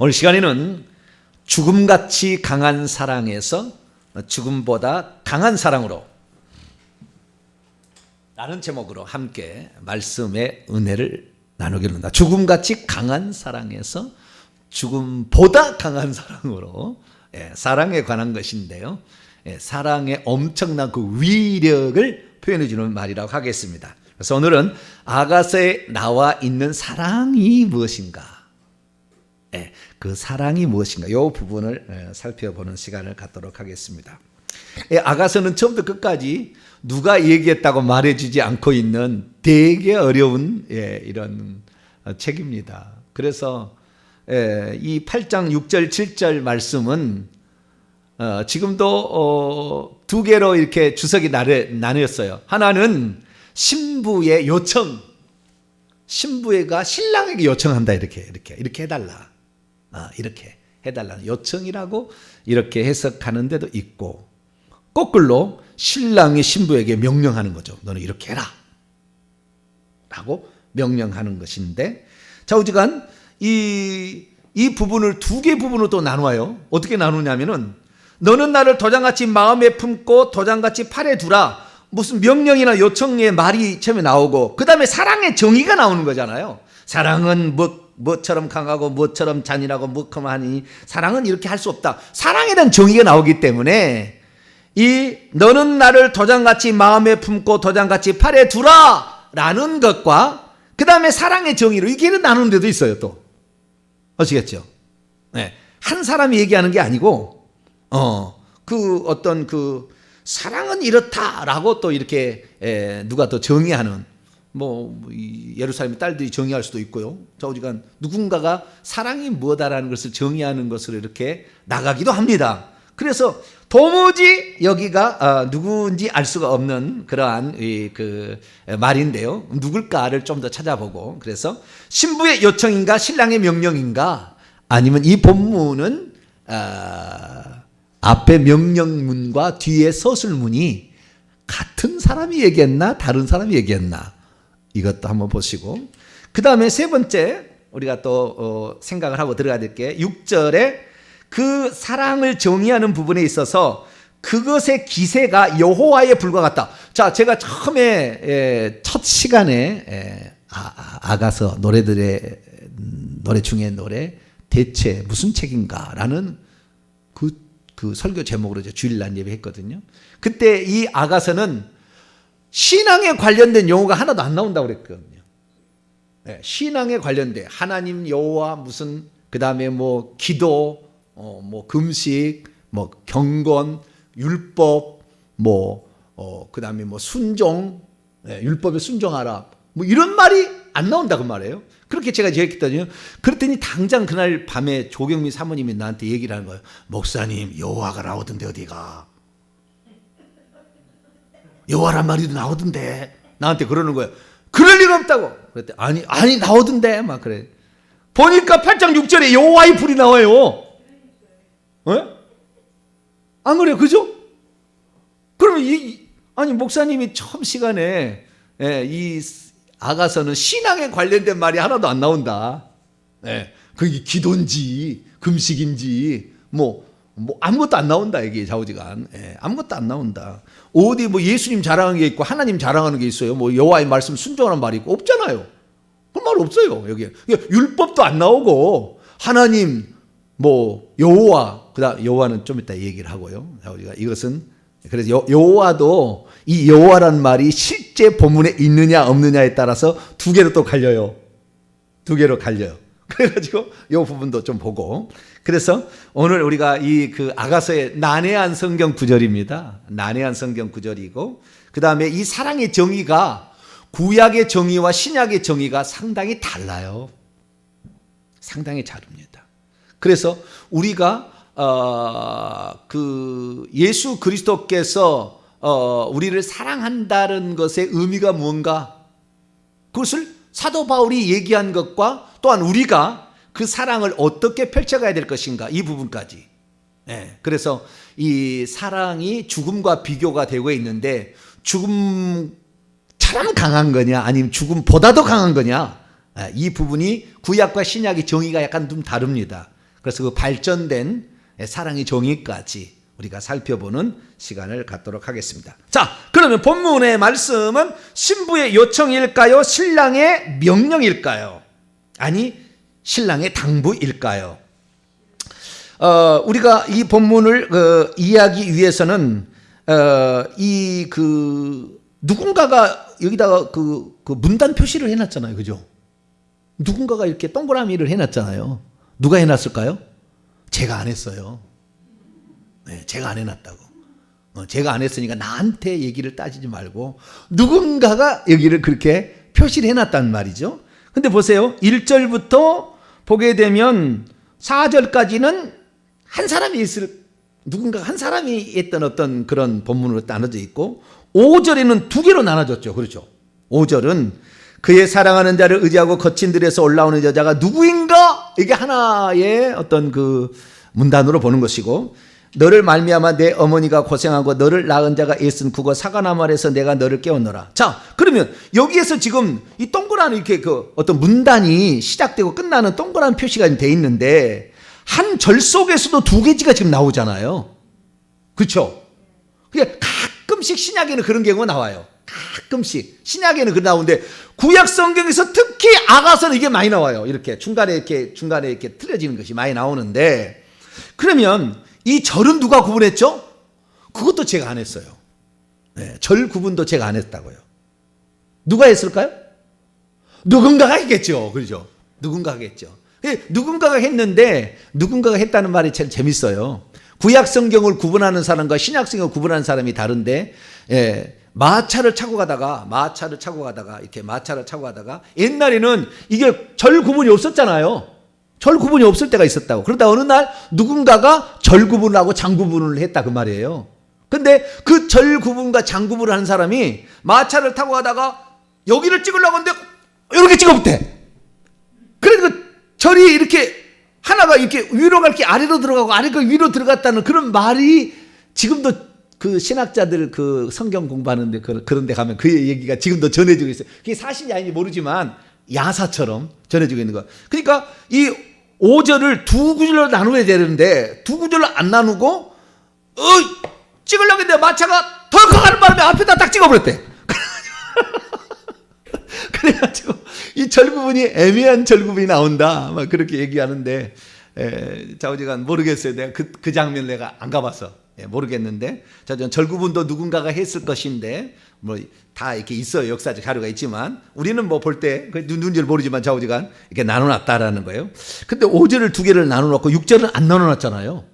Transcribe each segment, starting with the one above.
오늘 시간에는 죽음같이 강한 사랑에서 죽음보다 강한 사랑으로 라는 제목으로 함께 말씀의 은혜를 나누기로 합니다. 죽음같이 강한 사랑에서 죽음보다 강한 사랑으로, 사랑에 관한 것인데요, 사랑의 엄청난 그 위력을 표현해 주는 말이라고 하겠습니다. 그래서 오늘은 아가서에 나와 있는 사랑이 무엇인가, 그 사랑이 무엇인가, 이 부분을 살펴보는 시간을 갖도록 하겠습니다. 아가서는 처음부터 끝까지 누가 얘기했다고 말해주지 않고 있는 되게 어려운 이런 책입니다. 그래서 이 8장 6절 7절 말씀은 지금도 두 개로 이렇게 주석이 나뉘었어요. 하나는 신부의 요청, 신부가 신랑에게 요청한다, 이렇게 해달라, 이렇게 해달라는 요청이라고 이렇게 해석하는 데도 있고, 거꾸로 신랑이 신부에게 명령하는 거죠. 너는 이렇게 해라 라고 명령하는 것인데, 좌우지간 이 부분을 두 개 부분으로 또 나누어요. 어떻게 나누냐면은, 너는 나를 도장같이 마음에 품고 도장같이 팔에 두라, 무슨 명령이나 요청의 말이 처음에 나오고, 그 다음에 사랑의 정의가 나오는 거잖아요. 사랑은 뭐처럼 강하고 뭐처럼 잔인하고 뭐하니 사랑은 이렇게 할 수 없다. 사랑에 대한 정의가 나오기 때문에 이 너는 나를 도장같이 마음에 품고 도장같이 팔에 두라 라는 것과 그 다음에 사랑의 정의로 이게 나누는 데도 있어요. 또 아시겠죠? 한 사람이 얘기하는 게 아니고 사랑은 이렇다라고 또 이렇게 누가 또 정의하는, 예루살렘 딸들이 정의할 수도 있고요. 좌우지간 누군가가 사랑이 뭐다라는 것을 정의하는 것으로 이렇게 나가기도 합니다. 그래서 도무지 여기가 누구인지 알 수가 없는 그러한 그 말인데요, 누굴까를 좀 더 찾아보고, 그래서 신부의 요청인가 신랑의 명령인가, 아니면 이 본문은 앞에 명령문과 뒤에 서술문이 같은 사람이 얘기했나 다른 사람이 얘기했나, 이것도 한번 보시고, 그 다음에 세 번째 우리가 또 생각을 하고 들어가야 될 게 6절에 그 사랑을 정의하는 부분에 있어서 그것의 기세가 여호와의 불과 같다. 자, 제가 처음에 첫 시간에 아가서 노래 중에 노래 대체 무슨 책인가라는 그 설교 제목으로 주일날 예배했거든요. 그때 이 아가서는 신앙에 관련된 용어가 하나도 안 나온다고 그랬거든요. 신앙에 관련된 하나님, 여호와, 무슨 그 다음에 기도, 금식, 경건, 율법, 그 다음에 순종, 율법에 순종하라, 이런 말이 안 나온다 그 말이에요. 그렇게 제가 얘기했더니, 그랬더니 당장 그날 밤에 조경미 사모님이 나한테 얘기를 하는 거예요. 목사님, 여호와가 나오던데 어디가? 여호와란 말이 나오던데, 나한테 그러는 거예요. 그럴 리가 없다고. 그랬더니 아니 나오던데, 막 그래. 보니까 8장 6절에 여호와의 불이 나와요. 안 그래요? 그죠? 그러면 목사님이 처음 시간에 이 아가서는 신앙에 관련된 말이 하나도 안 나온다. 그게 기도인지 금식인지 아무것도 안 나온다, 이게 좌우지간. 아무것도 안 나온다. 어디 예수님 자랑하는 게 있고 하나님 자랑하는 게 있어요. 여호와의 말씀 순종하는 말이 있고 없잖아요. 그 말 없어요, 여기. 율법도 안 나오고 하나님, 여호와, 그다음 여호와는 좀 이따 얘기를 하고요. 이것은 그래서 여호와도 이 여호와라는 말이 실제 본문에 있느냐 없느냐에 따라서 두 개로 또 갈려요. 두 개로 갈려요. 그래가지고 이 부분도 좀 보고, 그래서 오늘 우리가 그 아가서의 난해한 성경 구절입니다. 난해한 성경 구절이고, 그 다음에 이 사랑의 정의가 구약의 정의와 신약의 정의가 상당히 달라요. 상당히 다릅니다. 그래서 우리가 예수 그리스도께서 우리를 사랑한다는 것의 의미가 무언가, 그것을 사도 바울이 얘기한 것과 또한 우리가 그 사랑을 어떻게 펼쳐가야 될 것인가, 이 부분까지. 그래서 이 사랑이 죽음과 비교가 되고 있는데, 죽음처럼 강한 거냐 아니면 죽음보다도 강한 거냐, 이 부분이 구약과 신약의 정의가 약간 좀 다릅니다. 그래서 그 발전된 사랑의 정의까지 우리가 살펴보는 시간을 갖도록 하겠습니다. 자, 그러면 본문의 말씀은 신부의 요청일까요? 신랑의 명령일까요? 아니, 신랑의 당부일까요? 우리가 이 본문을 이해하기 위해서는 누군가가 여기다가 그 문단 표시를 해놨잖아요, 그죠? 누군가가 이렇게 동그라미를 해놨잖아요. 누가 해놨을까요? 제가 안 했어요. 네, 제가 안 해놨다고. 제가 안 했으니까 나한테 얘기를 따지지 말고 누군가가 여기를 그렇게 표시를 해놨단 말이죠. 근데 보세요. 1절부터 보게 되면 4절까지는 한 사람이 누군가 한 사람이 했던 어떤 그런 본문으로 나눠져 있고 5절에는 두 개로 나눠졌죠. 그렇죠. 5절은 그의 사랑하는 자를 의지하고 거친 들에서 올라오는 여자가 누구인가? 이게 하나의 어떤 그 문단으로 보는 것이고, 너를 말미암아 내 어머니가 고생하고 너를 낳은 자가 애쓴 국어 사과나말에서 내가 너를 깨웠노라. 자, 그러면 여기에서 지금 이 동그란 이렇게 그 어떤 문단이 시작되고 끝나는 동그란 표시가 돼 있는데 한 절 속에서도 두 개지가 지금 나오잖아요. 그렇죠? 그게 가끔씩 신약에는 그런 경우가 나와요. 가끔씩 신약에는 그런 나오는데 구약 성경에서 특히 아가서는 이게 많이 나와요. 이렇게 중간에 이렇게 틀려지는 것이 많이 나오는데, 그러면 이 절은 누가 구분했죠? 그것도 제가 안 했어요. 네, 절 구분도 제가 안 했다고요. 누가 했을까요? 누군가가 했겠죠. 그렇죠? 누군가가 했죠. 누군가가 했는데 누군가가 했다는 말이 참 재밌어요. 구약 성경을 구분하는 사람과 신약 성경을 구분하는 사람이 다른데, 마차를 타고 가다가 옛날에는 이게 절 구분이 없었잖아요. 절 구분이 없을 때가 있었다고. 그러다 어느 날 누군가가 절 구분을 하고 장 구분을 했다 그 말이에요. 근데 그 절 구분과 장 구분을 하는 사람이 마차를 타고 가다가 여기를 찍으려고 하는데 이렇게 찍어붙대. 그러니까 절이 이렇게 하나가 이렇게 위로 갈 게 아래로 들어가고 아래가 위로 들어갔다는 그런 말이 지금도 그 신학자들 그 성경 공부하는데 그런 데 가면 그 얘기가 지금도 전해지고 있어요. 그게 사실이 아닌지 모르지만 야사처럼 전해지고 있는 거. 그러니까 이 5절을 두 구절로 나누어야 되는데 두 구절로 안 나누고 찍으려고 했는데 마차가 덜컥 가는 바람에 앞에다 딱 찍어버렸대. 그래가지고 이 절구분이 애매한 절구분이 나온다 막 그렇게 얘기하는데, 좌우지간 모르겠어요. 내가 그 장면 내가 안 가봤어. 모르겠는데 절구분도 누군가가 했을 것인데 뭐 다 이렇게 있어요. 역사적 자료가 있지만 우리는 뭐 볼 때 누군지를 모르지만 좌우지간 이렇게 나눠놨다라는 거예요. 근데 5절을 두 개를 나눠놓고 6절은 안 나눠놨잖아요.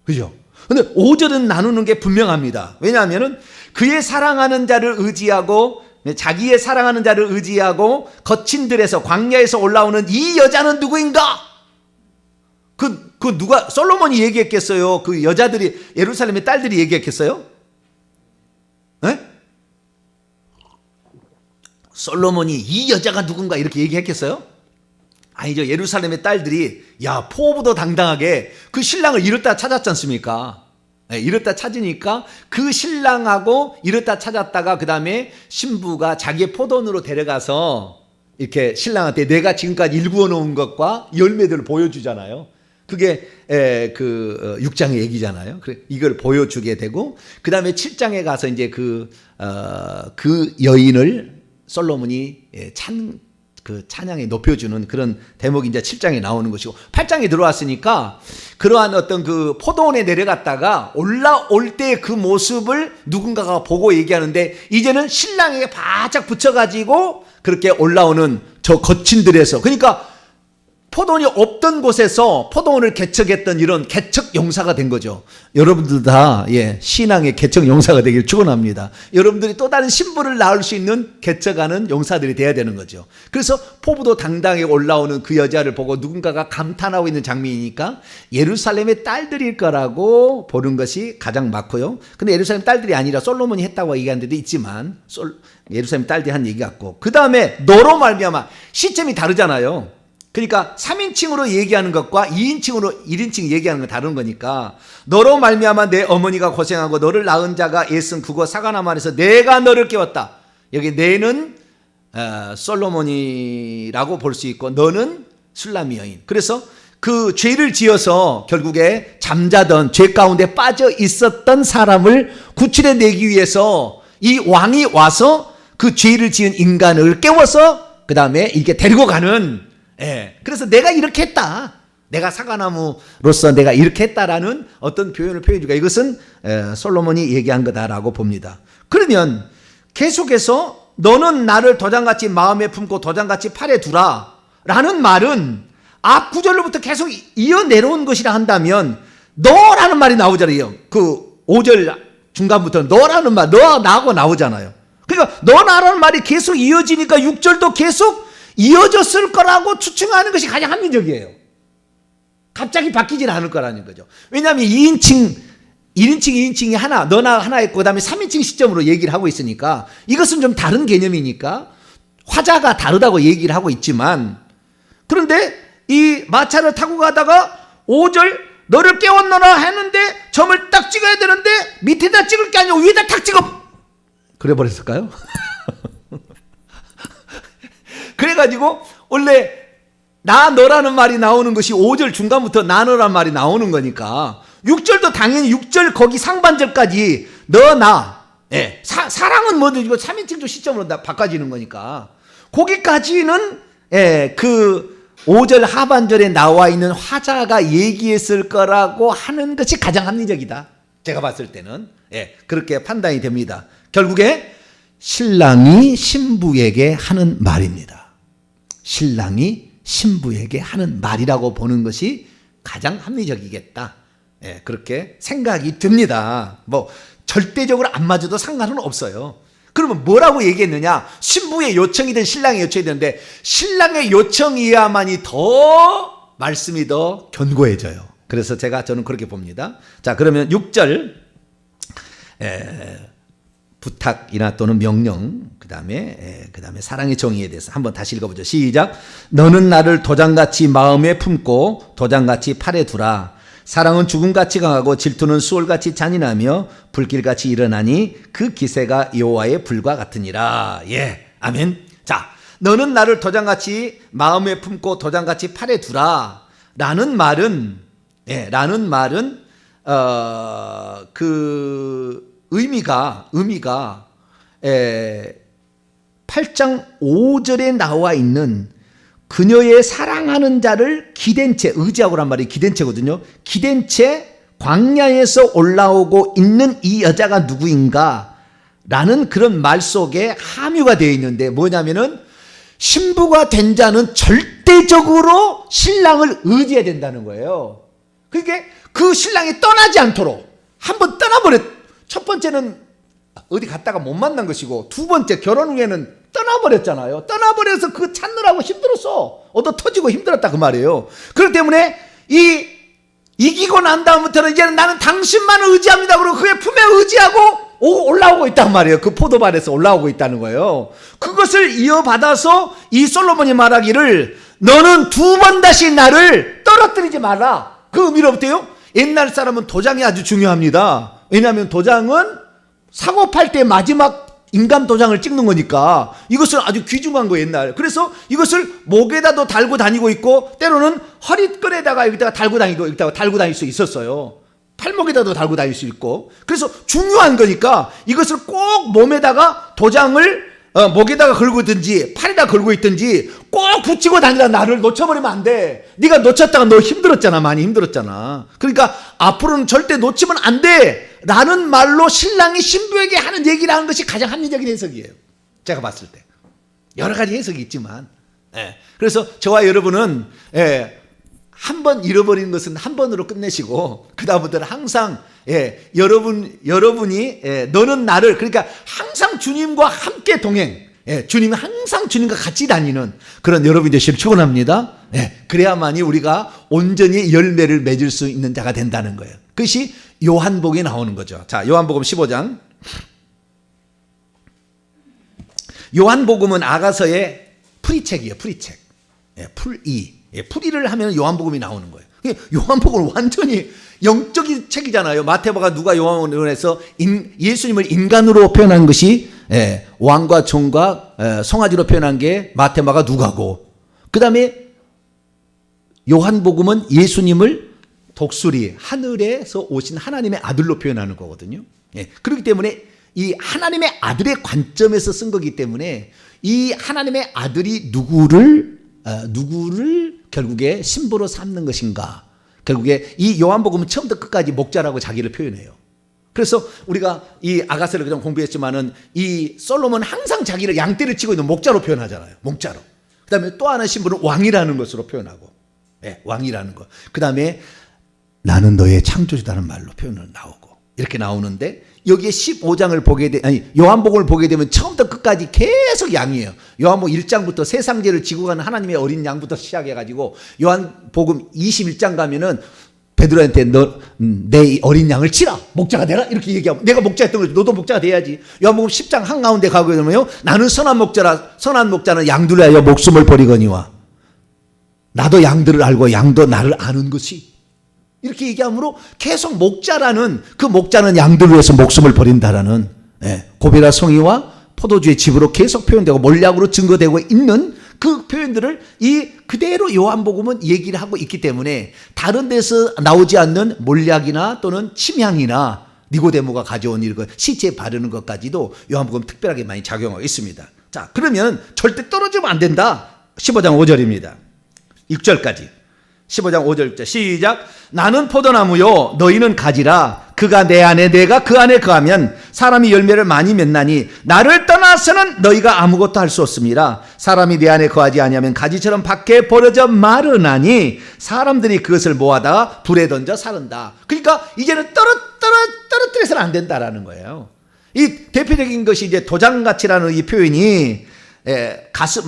그죠? 근데 5절은 나누는 게 분명합니다. 왜냐하면은 그의 사랑하는 자를 의지하고 자기의 사랑하는 자를 의지하고 거친 들에서 광야에서 올라오는 이 여자는 누구인가? 그 누가 솔로몬이 얘기했겠어요? 그 여자들이 예루살렘의 딸들이 얘기했겠어요? 네? 솔로몬이 이 여자가 누군가 이렇게 얘기했겠어요? 아니죠. 예루살렘의 딸들이 야 포부도 당당하게 그 신랑을 이렇다 찾았지 않습니까? 네, 이렇다 찾으니까 그 신랑하고 이렇다 찾았다가 그 다음에 신부가 자기의 포돈으로 데려가서 이렇게 신랑한테 내가 지금까지 일구어 놓은 것과 열매들을 보여주잖아요. 그게 6장의 얘기잖아요. 이걸 보여주게 되고 그 다음에 7장에 가서 이제 그 여인을 솔로몬이 찬양에 높여주는 그런 대목이 이제 7장에 나오는 것이고 8장에 들어왔으니까 그러한 어떤 그 포도원에 내려갔다가 올라올 때 그 모습을 누군가가 보고 얘기하는데 이제는 신랑에게 바짝 붙여가지고 그렇게 올라오는 저 거친 들에서 그러니까 포도원이 없던 곳에서 포도원을 개척했던 이런 개척 용사가 된 거죠. 여러분들 다 신앙의 개척 용사가 되길 축원합니다. 여러분들이 또 다른 신부를 낳을 수 있는 개척하는 용사들이 돼야 되는 거죠. 그래서 포부도 당당하게 올라오는 그 여자를 보고 누군가가 감탄하고 있는 장면이니까 예루살렘의 딸들일 거라고 보는 것이 가장 맞고요. 근데 예루살렘 딸들이 아니라 솔로몬이 했다고 얘기하는 데도 있지만 예루살렘 딸들이 한 얘기 같고 그 다음에 너로 말미암아 시점이 다르잖아요. 그러니까 3인칭으로 얘기하는 것과 2인칭으로 1인칭 얘기하는 건 다른 거니까 너로 말미암아 내 어머니가 고생하고 너를 낳은 자가 애쓴 국어 사과나말에서 내가 너를 깨웠다. 여기 내는 솔로몬이라고 볼 수 있고 너는 술람이 여인. 그래서 그 죄를 지어서 결국에 잠자던 죄 가운데 빠져 있었던 사람을 구출해 내기 위해서 이 왕이 와서 그 죄를 지은 인간을 깨워서 그 다음에 이렇게 데리고 가는, 그래서 내가 이렇게 했다, 내가 사과나무로서 내가 이렇게 했다라는 어떤 표현을 표해주니까 이것은 솔로몬이 얘기한 거다라고 봅니다. 그러면 계속해서 너는 나를 도장같이 마음에 품고 도장같이 팔에 두라 라는 말은 앞 구절로부터 계속 이어 내려온 것이라 한다면 너라는 말이 나오잖아요. 그 5절 중간부터 너라는 말, 너와 나하고 나오잖아요. 그러니까 너 나라는 말이 계속 이어지니까 6절도 계속 이어졌을 거라고 추측하는 것이 가장 합리적이에요. 갑자기 바뀌진 않을 거라는 거죠. 왜냐하면 2인칭, 2인칭이 하나, 너나 하나 있고 그 다음에 3인칭 시점으로 얘기를 하고 있으니까 이것은 좀 다른 개념이니까 화자가 다르다고 얘기를 하고 있지만, 그런데 이 마차를 타고 가다가 5절 너를 깨웠노라 했는데 점을 딱 찍어야 되는데 밑에다 찍을 게 아니고 위에다 탁 찍어 그래 버렸을까요? 그래가지고 원래 나 너라는 말이 나오는 것이 5절 중간부터 나 너라는 말이 나오는 거니까 6절도 당연히 6절 거기 상반절까지 너 나, 사랑은 뭐든 이거 3인칭도 시점으로 바꿔지는 거니까 거기까지는 그 5절 하반절에 나와 있는 화자가 얘기했을 거라고 하는 것이 가장 합리적이다. 제가 봤을 때는 그렇게 판단이 됩니다. 결국에 신랑이 신부에게 하는 말입니다. 신랑이 신부에게 하는 말이라고 보는 것이 가장 합리적이겠다. 그렇게 생각이 듭니다. 뭐 절대적으로 안 맞아도 상관은 없어요. 그러면 뭐라고 얘기했느냐? 신부의 요청이든 신랑의 요청이 되는데 신랑의 요청이야만이 더 말씀이 더 견고해져요. 그래서 저는 그렇게 봅니다. 자, 그러면 6절 부탁이나 또는 명령, 그 다음에 사랑의 정의에 대해서 한번 다시 읽어보죠. 시작. 너는 나를 도장같이 마음에 품고 도장같이 팔에 두라. 사랑은 죽음같이 강하고 질투는 수월같이 잔인하며 불길같이 일어나니 그 기세가 여호와의 불과 같으니라. 아멘. 자, 너는 나를 도장같이 마음에 품고 도장같이 팔에 두라 라는 말은 그 의미가 8장 5절에 나와 있는 그녀의 사랑하는 자를 기댄 채, 의지하고란 말이 기댄 채거든요. 기댄 채 광야에서 올라오고 있는 이 여자가 누구인가 라는 그런 말 속에 함유가 되어 있는데 뭐냐면은 신부가 된 자는 절대적으로 신랑을 의지해야 된다는 거예요. 그러니까 그 신랑이 떠나지 않도록 한번 첫 번째는 어디 갔다가 못 만난 것이고 두 번째 결혼 후에는 떠나버렸잖아요. 떠나버려서 그 찾느라고 힘들었어. 얻어 터지고 힘들었다 그 말이에요. 그렇기 때문에 이기고 난 다음부터는 이제는 나는 당신만을 의지합니다. 그리고 그의 품에 의지하고 올라오고 있단 말이에요. 그 포도밭에서 올라오고 있다는 거예요. 그것을 이어받아서 이 솔로몬이 말하기를 너는 두 번 다시 나를 떨어뜨리지 마라. 그 의미로부터요. 옛날 사람은 도장이 아주 중요합니다. 왜냐하면 도장은 사고 팔 때 마지막 인감 도장을 찍는 거니까 이것은 아주 귀중한 거 옛날. 그래서 이것을 목에다도 달고 다니고 있고 때로는 허리끈에다가 여기다가 달고 다니고 여기다가 달고 다닐 수 있었어요. 팔목에다도 달고 다닐 수 있고. 그래서 중요한 거니까 이것을 꼭 몸에다가 도장을 목에다가 걸고 있든지 팔에다 걸고 있든지 꼭 붙이고 다니라. 나를 놓쳐버리면 안 돼. 네가 놓쳤다가 너 힘들었잖아. 많이 힘들었잖아. 그러니까 앞으로는 절대 놓치면 안 돼 라는 말로 신랑이 신부에게 하는 얘기를 하는 것이 가장 합리적인 해석이에요. 제가 봤을 때 여러 가지 해석이 있지만 그래서 저와 여러분은 한 번 잃어버리는 것은 한 번으로 끝내시고 그 다음부터는 항상 여러분이 너는 나를, 그러니까 항상 주님과 함께 동행, 주님은 항상 주님과 같이 다니는 그런 여러분이 되시길 축원합니다. 그래야만이 우리가 온전히 열매를 맺을 수 있는 자가 된다는 거예요. 그것이 요한복음에 나오는 거죠. 자, 요한복음 15장. 요한복음은 아가서의 풀이책이에요. 풀이책. 풀이를 하면 요한복음이 나오는 거예요. 요한복음은 완전히 영적인 책이잖아요. 마태복음과 누가 요한복음에서 예수님을 인간으로 표현한 것이 왕과 종과 송아지로 표현한 게 마태복음과 누가고, 그 다음에 요한복음은 예수님을 독수리, 하늘에서 오신 하나님의 아들로 표현하는 거거든요. 예, 그렇기 때문에 이 하나님의 아들의 관점에서 쓴 거기 때문에 이 하나님의 아들이 누구를 결국에 신부로 삼는 것인가. 결국에 이 요한복음은 처음부터 끝까지 목자라고 자기를 표현해요. 그래서 우리가 이 아가서를 그냥 공부했지만은 이 솔로몬은 항상 자기를 양떼를 치고 있는 목자로 표현하잖아요. 목자로. 그 다음에 또 하나 신부는 왕이라는 것으로 표현하고, 예, 왕이라는 것. 그 다음에 나는 너의 창조주다는 말로 표현을 나오고, 이렇게 나오는데 여기에 15장을 보게 요한복음을 보게 되면 처음부터 끝까지 계속 양이에요. 요한복음 1장부터 세상죄를 지고 가는 하나님의 어린 양부터 시작해가지고 요한복음 21장 가면은 베드로한테 너 내 어린 양을 치라, 목자가 되라, 이렇게 얘기하고, 내가 목자였던 거지 너도 목자가 돼야지. 요한복음 10장 한가운데 가고 되면요, 나는 선한 목자라, 선한 목자는 양들을 위하여 목숨을 버리거니와 나도 양들을 알고 양도 나를 아는 것이, 이렇게 얘기하므로 계속 목자라는, 그 목자는 양들을 위해서 목숨을 버린다라는, 예, 고베라 송이와 포도주의 집으로 계속 표현되고 몰약으로 증거되고 있는 그 표현들을 이 그대로 요한복음은 얘기를 하고 있기 때문에 다른 데서 나오지 않는 몰약이나 또는 침향이나 니고데모가 가져온 이런 시체에 바르는 것까지도 요한복음 특별하게 많이 작용하고 있습니다. 자, 그러면 절대 떨어지면 안 된다. 15장 5절입니다. 6절까지. 15장 5절 시작. 나는 포도나무요 너희는 가지라. 그가 내 안에 내가 그 안에 거하면 사람이 열매를 많이 맺나니 나를 떠나서는 너희가 아무것도 할 수 없습니다. 사람이 내 안에 거하지 아니하면 가지처럼 밖에 버려져 마르나니 사람들이 그것을 모아다가 불에 던져 사른다. 그러니까 이제는 떨어뜨려서는 안 된다라는 거예요. 이 대표적인 것이 이제 도장같이라는 이 표현이,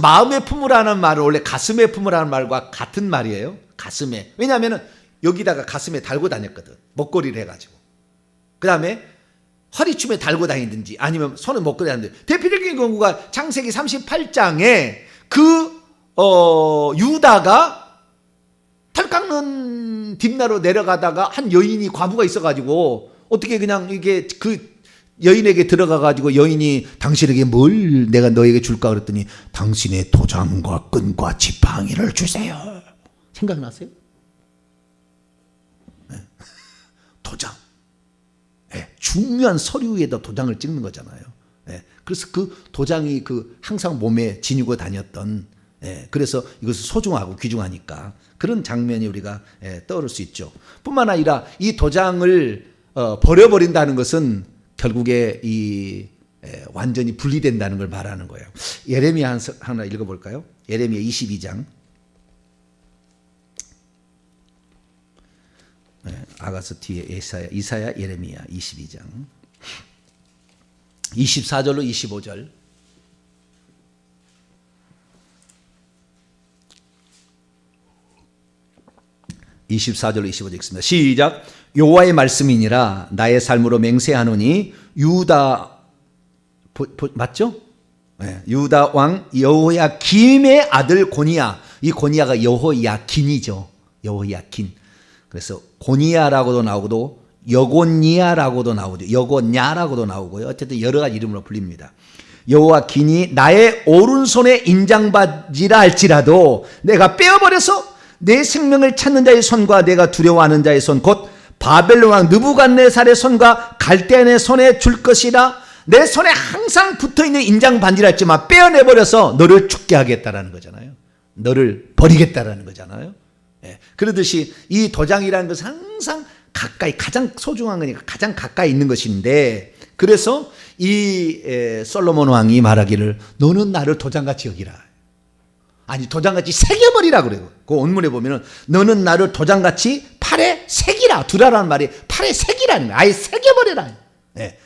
마음에 품으라는 말은 원래 가슴에 품으라는 말과 같은 말이에요. 가슴에. 왜냐하면 여기다가 가슴에 달고 다녔거든. 목걸이를 해가지고. 그 다음에 허리춤에 달고 다니든지 아니면 손에 목걸이 하는데, 대표적인 경우가 창세기 38장에 유다가 털 깎는 뒷나로 내려가다가 한 여인이 과부가 있어가지고 어떻게 그냥 이게 그 여인에게 들어가가지고 여인이 당신에게 뭘 내가 너에게 줄까 그랬더니 당신의 도장과 끈과 지팡이를 주세요. 생각나세요? 네. 도장. 네. 중요한 서류에다 도장을 찍는 거잖아요. 네. 그래서 그 도장이 항상 몸에 지니고 다녔던, 그래서 이것을 소중하고 귀중하니까 그런 장면이 우리가 떠오를 수 있죠. 뿐만 아니라 이 도장을 버려버린다는 것은 결국에 완전히 분리된다는 걸 말하는 거예요. 예레미야 하나 읽어볼까요? 예레미야 22장. 아가서 뒤에 이사야, 예레미야 22장 24절로 25절. 읽습니다. 시작. 여호와의 말씀이니라. 나의 삶으로 맹세하노니 유다 맞죠? 네. 유다 왕 여호야김의 아들 고니야. 이 고니야가 여호야긴이죠. 여호야긴. 그래서 고니야라고도 나오고 여고니야라고도 나오죠. 여고냐라고도 나오고요. 어쨌든 여러 가지 이름으로 불립니다. 여호야긴이 나의 오른손에 인장받이라 할지라도 내가 빼어버려서 내 생명을 찾는 자의 손과 내가 두려워하는 자의 손 곧 바벨론 왕 느부갓네살의 손과 갈대아인의 손에 줄 것이라. 내 손에 항상 붙어있는 인장 반지라 했지만 빼어내버려서 너를 죽게 하겠다라는 거잖아요. 너를 버리겠다라는 거잖아요. 그러듯이 이 도장이라는 것은 항상 가까이, 가장 소중한 거니까 가장 가까이 있는 것인데, 그래서 이 솔로몬 왕이 말하기를 너는 나를 도장같이 여기라. 아니, 도장같이 새겨버리라 그래요. 그 원문에 보면은 너는 나를 도장같이 팔에 새기라. 두라라는 말이 팔에 새기라는 거예요. 아예 새겨버리라.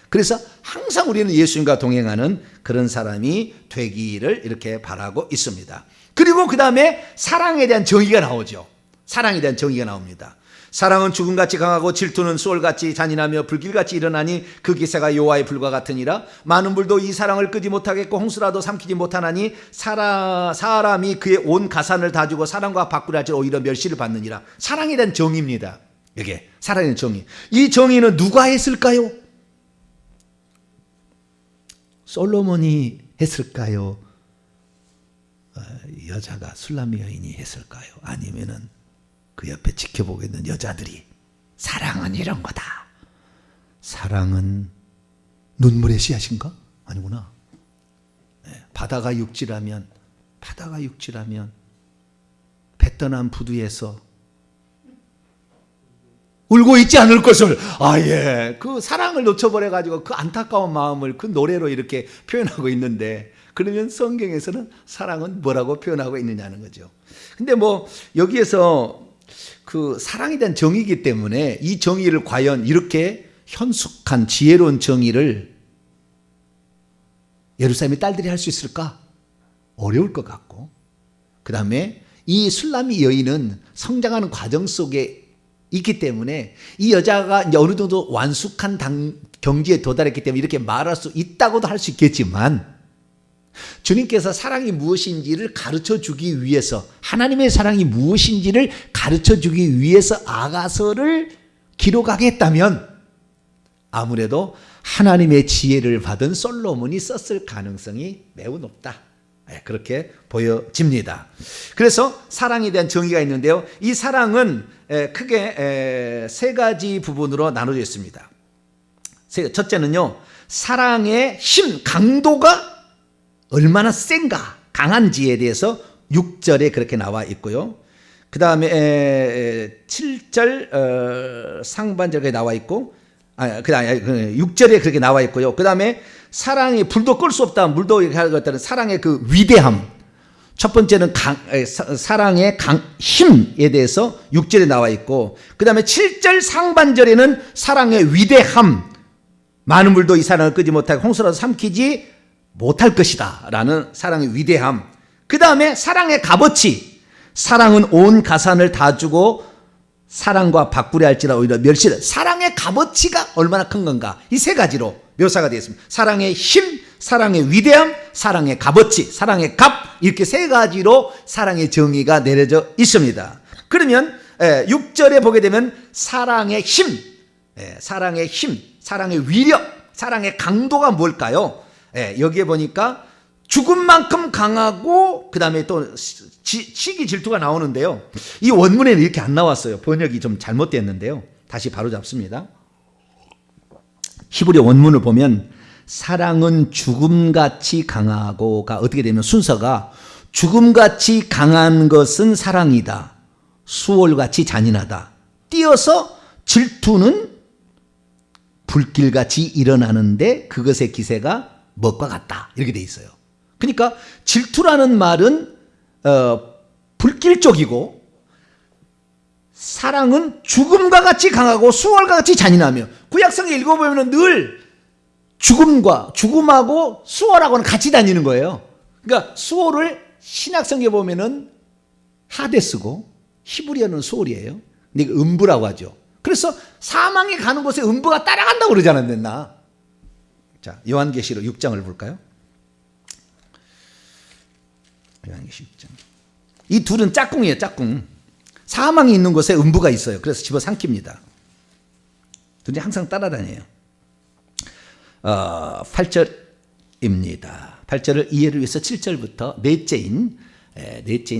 그래서 항상 우리는 예수님과 동행하는 그런 사람이 되기를 이렇게 바라고 있습니다. 그리고 그 다음에 사랑에 대한 정의가 나오죠. 사랑에 대한 정의가 나옵니다. 사랑은 죽음같이 강하고 질투는 수월같이 잔인하며 불길같이 일어나니 그 기세가 여호와의 불과 같으니라. 많은 불도 이 사랑을 끄지 못하겠고 홍수라도 삼키지 못하나니 사람이 그의 온 가산을 다 주고 사랑과 바꾸려 할지 오히려 멸시를 받느니라. 사랑에 대한 정의입니다. 이게 사랑에 대한 정의. 이 정의는 누가 했을까요? 솔로몬이 했을까요? 여자가 술람미 여인이 했을까요? 아니면은 그 옆에 지켜보고 있는 여자들이 사랑은 이런 거다. 사랑은 눈물의 씨앗인가? 아니구나. 바다가 육지라면 배 떠난 부두에서 울고 있지 않을 것을, 그 사랑을 놓쳐버려가지고 그 안타까운 마음을 그 노래로 이렇게 표현하고 있는데, 그러면 성경에서는 사랑은 뭐라고 표현하고 있느냐는 거죠. 근데 여기에서 그 사랑에 대한 정의이기 때문에 이 정의를 과연 이렇게 현숙한 지혜로운 정의를 예루살렘의 딸들이 할 수 있을까? 어려울 것 같고, 그 다음에 이 술람이 여인은 성장하는 과정 속에 있기 때문에 이 여자가 이제 어느 정도 완숙한 경지에 도달했기 때문에 이렇게 말할 수 있다고도 할 수 있겠지만, 주님께서 사랑이 무엇인지를 가르쳐 주기 위해서, 하나님의 사랑이 무엇인지를 가르쳐 주기 위해서 아가서를 기록하겠다면 아무래도 하나님의 지혜를 받은 솔로몬이 썼을 가능성이 매우 높다. 그렇게 보여집니다. 그래서 사랑에 대한 정의가 있는데요. 이 사랑은 크게 세 가지 부분으로 나눠져 있습니다. 첫째는요, 사랑의 힘, 강도가 얼마나 센가, 강한지에 대해서 6절에 그렇게 나와 있고요. 그 다음에 7절 상반절에 나와 있고, 6절에 그렇게 나와 있고요. 그 다음에 사랑이 불도 끌 수 없다, 물도 이렇게 하는 것들은 사랑의 그 위대함. 첫 번째는 사랑의 힘에 대해서 6절에 나와 있고, 그 다음에 7절 상반절에는 사랑의 위대함. 많은 물도 이 사랑을 끄지 못하고 홍수라도 삼키지 못할 것이다 라는 사랑의 위대함. 그 다음에 사랑의 값어치. 사랑은 온 가산을 다 주고 사랑과 바꾸려 할지라 오히려 멸시를. 사랑의 값어치가 얼마나 큰 건가, 이 세 가지로 묘사가 되어 있습니다. 사랑의 힘, 사랑의 위대함, 사랑의 값어치, 사랑의 값, 이렇게 세 가지로 사랑의 정의가 내려져 있습니다. 그러면 6절에 보게 되면 사랑의 힘, 사랑의 위력, 사랑의 강도가 뭘까요? 여기에 보니까 죽은 만큼 강하고, 그 다음에 또 시기 질투가 나오는데요. 이 원문에는 이렇게 안 나왔어요. 번역이 좀 잘못됐는데요. 다시 바로 잡습니다. 히브리 원문을 보면 사랑은 죽음같이 강하고가 어떻게 되면 순서가 죽음같이 강한 것은 사랑이다, 수월같이 잔인하다, 띄어서 질투는 불길같이 일어나는데 그것의 기세가 먹과 같다, 이렇게 돼 있어요. 그러니까 질투라는 말은 불길 쪽이고, 사랑은 죽음과 같이 강하고 수월과 같이 잔인하며, 구약성에 읽어보면 늘 죽음하고 수월하고는 같이 다니는 거예요. 그러니까 수월을 신약성에 보면은 하데스고 히브리어는 수월이에요. 근데 이거 음부라고 하죠. 그래서 사망에 가는 곳에 음부가 따라간다고 그러잖아요, 맨날. 자, 요한계시록 6장을 볼까요? 요한계시록 6장. 이 둘은 짝꿍이에요, 짝꿍. 사망이 있는 곳에 음부가 있어요. 그래서 집어삼킵니다. 둘이 항상 따라다녀요. 8절입니다. 8절을 이해를 위해서 7절부터 넷째인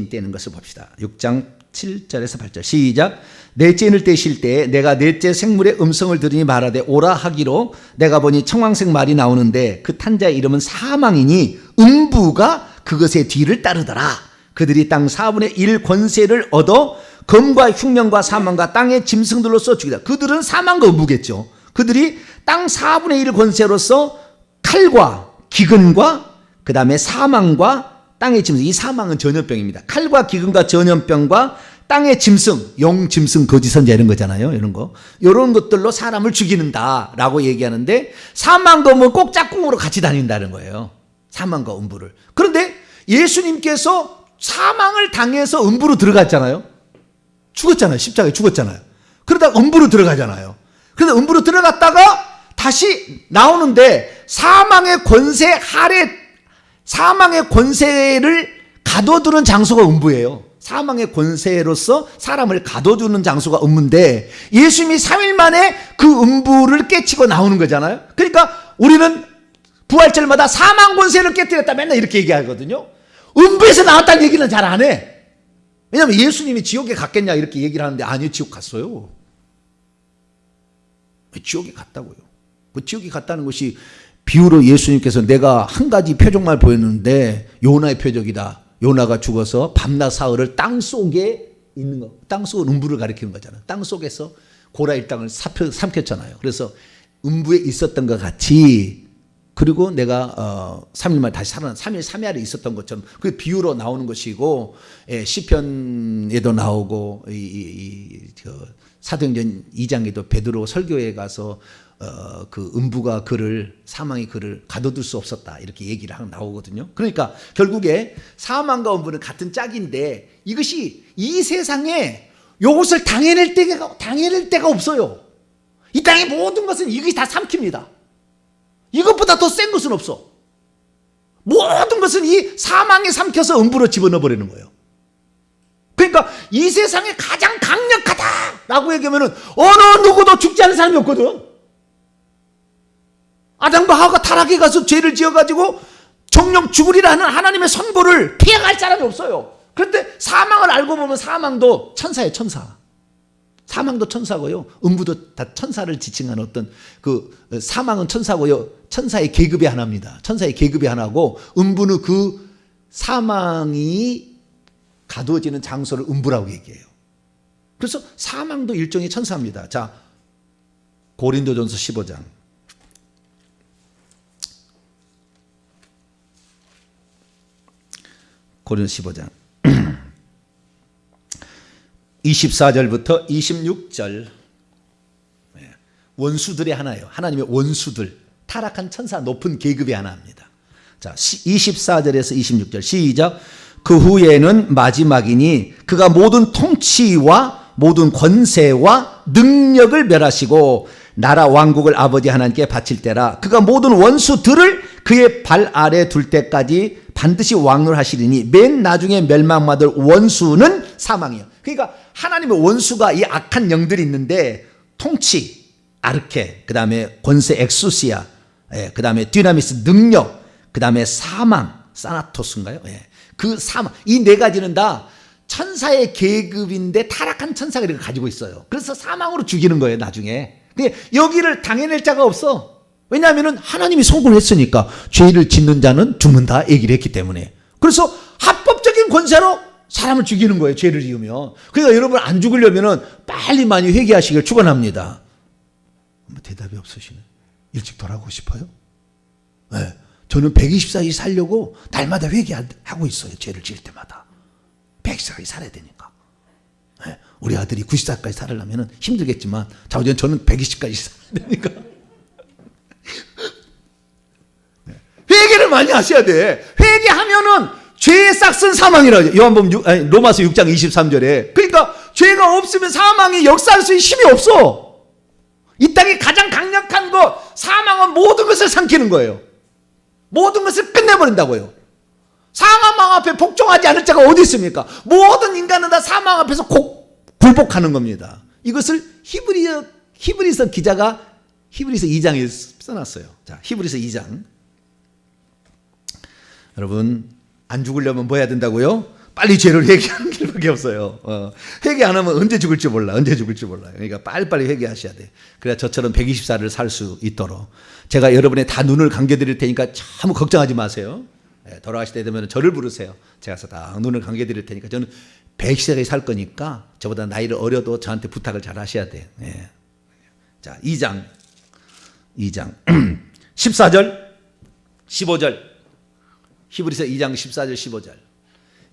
떼는 것을 봅시다. 6장 7절에서 8절 시작. 넷째 인을 떼실 때 내가 넷째 생물의 음성을 들으니 말하되 오라 하기로, 내가 보니 청황색 말이 나오는데 그 탄자의 이름은 사망이니 음부가 그것의 뒤를 따르더라. 그들이 땅 4분의 1 권세를 얻어 검과 흉년과 사망과 땅의 짐승들로서 죽이다. 그들은 사망과 음부겠죠. 그들이 땅 4분의 1 권세로서 칼과 기근과 그 다음에 사망과 땅의 짐승, 이 사망은 전염병입니다. 칼과 기근과 전염병과 땅의 짐승, 용, 짐승, 거짓 선자 이런 거잖아요. 이런 거. 이런 것들로 사람을 죽이는다라고 얘기하는데, 사망과 음부는 꼭 짝꿍으로 같이 다닌다는 거예요. 사망과 음부를. 그런데 예수님께서 사망을 당해서 음부로 들어갔잖아요. 죽었잖아요. 십자가에 죽었잖아요. 그러다가 음부로 들어가잖아요. 그래서 음부로 들어갔다가 다시 나오는데, 사망의 권세를 가둬두는 장소가 음부예요. 사망의 권세로서 사람을 가둬두는 장소가 음부인데, 예수님이 3일 만에 그 음부를 깨치고 나오는 거잖아요. 그러니까 우리는 부활절마다 사망 권세를 깨뜨렸다 맨날 이렇게 얘기하거든요. 음부에서 나왔다는 얘기는 잘 안 해. 왜냐하면 예수님이 지옥에 갔겠냐 이렇게 얘기를 하는데 아니요, 지옥 갔어요. 지옥에 갔다고요. 그 지옥에 갔다는 것이 비유로 예수님께서 내가 한 가지 표적만 보였는데 요나의 표적이다. 요나가 죽어서 밤낮 사흘을 땅 속에 있는 거. 땅 속 음부를 가리키는 거잖아요. 땅 속에서 고라일 땅을 삼켰잖아요. 그래서 음부에 있었던 것 같이, 그리고 내가 3일 만에 다시 살아난 3일 3야에 있었던 것처럼 그 비유로 나오는 것이고, 시편에도 나오고 사도행전 2장에도 베드로 설교에 가서 그 음부가 사망이 그를 가둬둘 수 없었다 이렇게 얘기를 나오거든요. 그러니까 결국에 사망과 음부는 같은 짝인데 이것이 이 세상에 이것을 당해낼 데가 없어요. 이 땅의 모든 것은 이것이 다 삼킵니다. 이것보다 더 센 것은 없어. 모든 것은 이 사망에 삼켜서 음부로 집어넣어 버리는 거예요. 그러니까 이 세상에 가장 강력하다라고 얘기하면 어느 누구도 죽지 않은 사람이 없거든. 아담과 하와가 타락해 가서 죄를 지어가지고 정령 죽으리라는 하나님의 선고를 피해갈 사람이 없어요. 그런데 사망을 알고 보면 사망도 천사예요, 천사. 사망도 천사고요. 음부도 다 천사를 지칭하는 어떤 사망은 천사고요. 천사의 계급의 하나입니다. 천사의 계급의 하나고, 음부는 그 사망이 가두어지는 장소를 음부라고 얘기해요. 그래서 사망도 일종의 천사입니다. 자, 고린도전서 15장. 고린도전서 15장. 24절부터 26절. 원수들의 하나예요. 하나님의 원수들, 타락한 천사, 높은 계급의 하나입니다. 자, 24절에서 26절 시작. 그 후에는 마지막이니 그가 모든 통치와 모든 권세와 능력을 멸하시고 나라 왕국을 아버지 하나님께 바칠 때라. 그가 모든 원수들을 그의 발 아래 둘 때까지 반드시 왕노하시리니 맨 나중에 멸망받을 원수는 사망이에요. 그러니까 하나님의 원수가 이 악한 영들이 있는데, 통치 아르케, 그 다음에 권세 엑소시아, 그 다음에 디나미스 능력, 그 다음에 사망 사나토스인가요? 그 사망, 이 네 가지는 다 천사의 계급인데 타락한 천사가 이렇게 가지고 있어요. 그래서 사망으로 죽이는 거예요, 나중에. 근데 여기를 당해낼 자가 없어. 왜냐하면 하나님이 선고를 했으니까 죄를 짓는 자는 죽는다 얘기를 했기 때문에. 그래서 합법적인 권세로 사람을 죽이는 거예요, 죄를 지으면. 그러니까 여러분 안 죽으려면 빨리 많이 회개하시길 축원합니다. 대답이 없으시네. 일찍 돌아가고 싶어요? 네. 저는 120살이 살려고 날마다 회개하고 있어요. 죄를 지을 때마다. 120살까지 살아야 되니까. 네. 우리 아들이 90살까지 살려면 힘들겠지만 저는 120까지 살아야 되니까. 네. 회개를 많이 하셔야 돼. 회개하면은 죄의 싹은 사망이라고. 로마서 6장 23절에. 그러니까 죄가 없으면 사망이 역사할 수 있는 힘이 없어. 이 땅에 가장 강력한 것, 사망은 모든 것을 삼키는 거예요. 모든 것을 끝내버린다고요. 사망 앞에 복종하지 않을 자가 어디 있습니까? 모든 인간은 다 사망 앞에서 굴복하는 겁니다. 이것을 히브리서 기자가 히브리서 2장에 써놨어요. 자, 히브리서 2장. 여러분, 안 죽으려면 뭐 해야 된다고요? 빨리 죄를 회개하는 길밖에 없어요. 회개 안 하면 언제 죽을지 몰라. 그러니까 빨리빨리 회개하셔야 돼. 그래야 저처럼 120살을 살 수 있도록. 제가 여러분의 다 눈을 감겨드릴 테니까 아무 걱정하지 마세요. 돌아가실 때 되면 저를 부르세요. 제가 다 눈을 감겨드릴 테니까. 저는 120살까지 살 거니까 저보다 나이를 어려도 저한테 부탁을 잘 하셔야 돼. 자, 2장 14절 15절. 히브리서 2장 14절 15절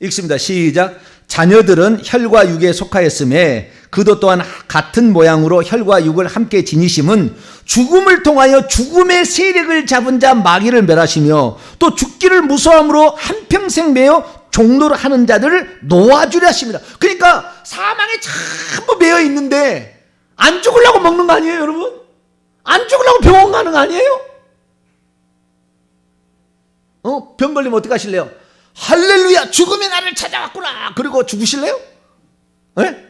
읽습니다. 시작. 자녀들은 혈과 육에 속하였음에 그도 또한 같은 모양으로 혈과 육을 함께 지니심은 죽음을 통하여 죽음의 세력을 잡은 자 마귀를 멸하시며 또 죽기를 무서함으로 한평생 매여 종노를 하는 자들을 놓아주려 하십니다. 그러니까 사망에 전부 매여 있는데 안 죽으려고 먹는 거 아니에요, 여러분? 안 죽으려고 병원 가는 거 아니에요? 병 걸리면 어떡하실래요? 할렐루야, 죽음이 나를 찾아왔구나. 그리고 죽으실래요? 네?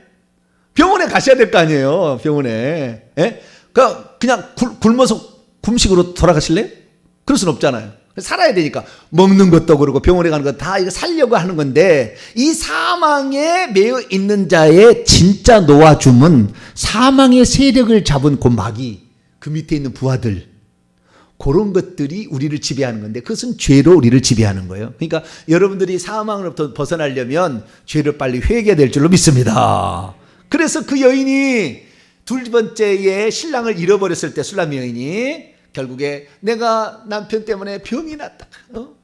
병원에 가셔야 될 거 아니에요, 병원에. 네? 그냥 굶어서 금식으로 돌아가실래요? 그럴 수는 없잖아요. 살아야 되니까 먹는 것도 그렇고 병원에 가는 거 다 이거 살려고 하는 건데, 이 사망에 매여 있는 자의 진짜 놓아줌은 사망의 세력을 잡은 그 마귀, 그 밑에 있는 부하들, 그런 것들이 우리를 지배하는 건데, 그것은 죄로 우리를 지배하는 거예요. 그러니까 여러분들이 사망으로부터 벗어나려면 죄를 빨리 회개해야 될 줄로 믿습니다. 그래서 그 여인이 두 번째에 신랑을 잃어버렸을 때, 술람 여인이 결국에 내가 남편 때문에 병이 났다,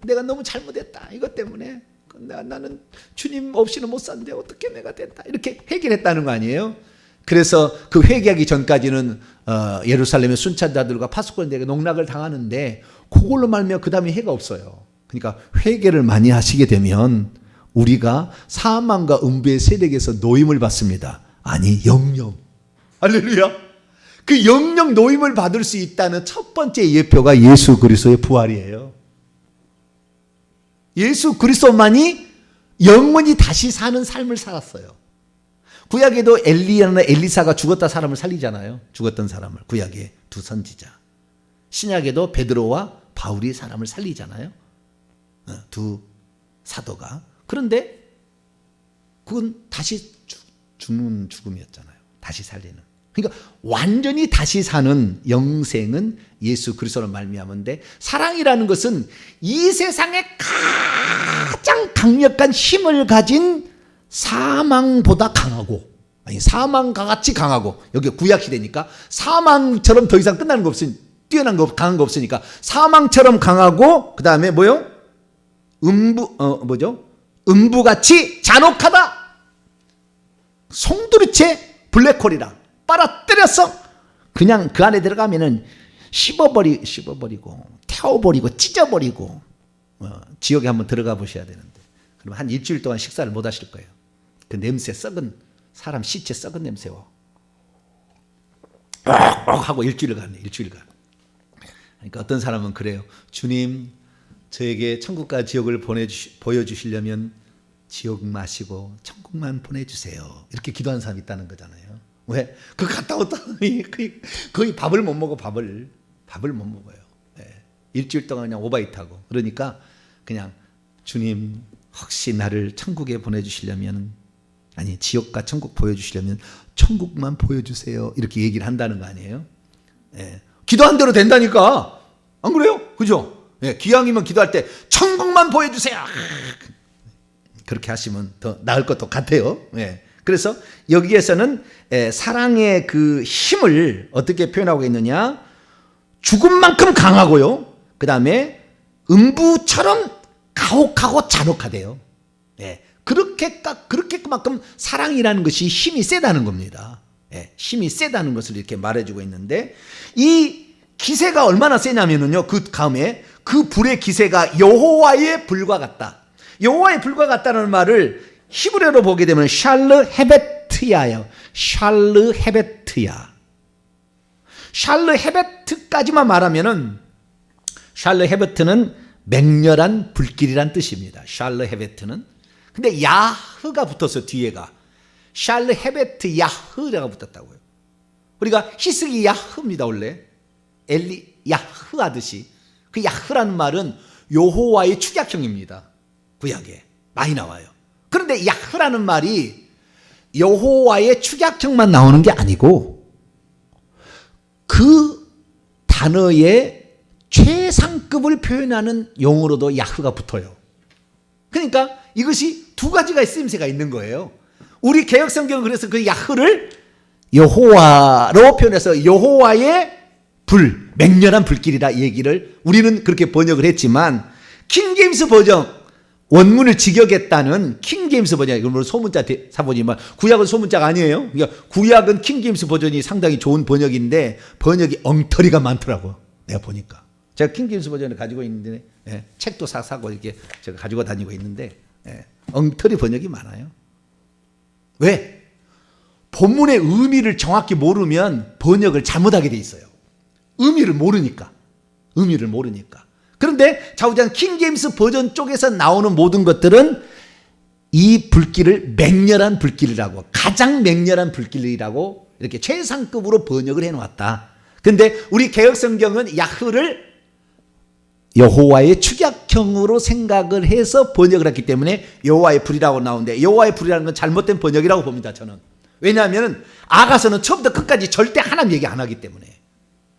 내가 너무 잘못했다, 이것 때문에 나는 주님 없이는 못 사는데 어떻게 내가 됐다, 이렇게 해결했다는 거 아니에요? 그래서 그 회개하기 전까지는 예루살렘의 순찰자들과 파수꾼들에게 농락을 당하는데, 그걸로 말미암아 그 다음에 해가 없어요. 그러니까 회개를 많이 하시게 되면 우리가 사망과 음부의 세력에서 노임을 받습니다. 아니, 영영. 할렐루야. 그 영영 노임을 받을 수 있다는 첫 번째 예표가 예수 그리스도의 부활이에요. 예수 그리스도만이 영원히 다시 사는 삶을 살았어요. 구약에도 엘리야나 엘리사가 죽었다 사람을 살리잖아요. 죽었던 사람을, 구약의 두 선지자. 신약에도 베드로와 바울이 사람을 살리잖아요. 두 사도가. 그런데 그건 다시 죽는 죽음이었잖아요. 다시 살리는. 그러니까 완전히 다시 사는 영생은 예수 그리스도로 말미암은데, 사랑이라는 것은 이 세상에 가장 강력한 힘을 가진 사망보다 강하고, 아니 사망과 같이 강하고, 여기 구약 시대니까 사망처럼 더 이상 끝나는 거 없으니, 뛰어난 거 강한 거 없으니까 사망처럼 강하고, 그 다음에 뭐요? 음부같이 잔혹하다. 송두리째 블랙홀이라 빨아들여서 그냥 그 안에 들어가면은 씹어버리고 태워버리고 찢어버리고, 지옥에 한번 들어가 보셔야 되는데, 그럼 한 일주일 동안 식사를 못 하실 거예요. 그 냄새, 썩은 사람 시체 썩은 냄새와 하고 일주일간. 그러니까 어떤 사람은 그래요. 주님, 저에게 천국과 지옥을 보여주시려면 지옥 마시고 천국만 보내주세요, 이렇게 기도하는 사람이 있다는 거잖아요. 왜? 그 갔다 왔더니 거의 밥을 못 먹어. 밥을 못 먹어요. 일주일 동안 그냥 오바이트하고. 그러니까 그냥 주님, 혹시 나를 천국에 보내주시려면, 아니 지옥과 천국 보여주시려면 천국만 보여주세요, 이렇게 얘기를 한다는 거 아니에요? 기도한 대로 된다니까. 안 그래요? 그죠? 기왕이면 기도할 때 천국만 보여주세요, 그렇게 하시면 더 나을 것도 같아요. 그래서 여기에서는 사랑의 그 힘을 어떻게 표현하고 있느냐, 죽음만큼 강하고요, 그 다음에 음부처럼 가혹하고 잔혹하대요. 그렇게만큼 사랑이라는 것이 힘이 세다는 겁니다. 힘이 세다는 것을 이렇게 말해주고 있는데, 이 기세가 얼마나 세냐면요, 그 다음에 그 불의 기세가 여호와의 불과 같다. 여호와의 불과 같다는 말을 히브리어로 보게 되면 샬르 헤베트야예요. 샬르 헤베트야. 샬르 헤베트까지만 말하면은, 샬르 헤베트는 맹렬한 불길이란 뜻입니다. 샬르 헤베트는. 근데 야흐가 붙어서 뒤에가 샬르 헤베트 야흐라고 붙었다고요. 우리가 히스기 야흐입니다. 원래 엘리 야흐 하듯이. 그 야흐라는 말은 여호와의 축약형입니다. 구약에 많이 나와요. 그런데 야흐라는 말이 여호와의 축약형만 나오는 게 아니고, 그 단어의 최상급을 표현하는 용어로도 야흐가 붙어요. 그러니까 이것이 두 가지가 쓰임새가 있는 거예요. 우리 개역성경은 그래서 그 야흐를 여호와로 표현해서 여호와의 불, 맹렬한 불길이라 얘기를 우리는 그렇게 번역을 했지만, 킹제임스 버전, 원문을 직역했다는 킹제임스 버전, 이건 소문자 사본이지만 구약은 소문자가 아니에요. 그러니까 구약은 킹제임스 버전이 상당히 좋은 번역인데, 번역이 엉터리가 많더라고, 내가 보니까. 제가 킹제임스 버전을 가지고 있는데, 책도 사고 이렇게 제가 가지고 다니고 있는데, 엉터리 번역이 많아요. 왜? 본문의 의미를 정확히 모르면 번역을 잘못하게 돼 있어요. 의미를 모르니까. 그런데 좌우장 킹제임스 버전 쪽에서 나오는 모든 것들은 이 불길을 맹렬한 불길이라고, 가장 맹렬한 불길이라고 이렇게 최상급으로 번역을 해놓았다. 그런데 우리 개역성경은 야흐를 여호와의 축약형으로 생각을 해서 번역을 했기 때문에 여호와의 불이라고 나오는데, 여호와의 불이라는 건 잘못된 번역이라고 봅니다, 저는. 왜냐하면 아가서는 처음부터 끝까지 절대 하나님 얘기 안 하기 때문에,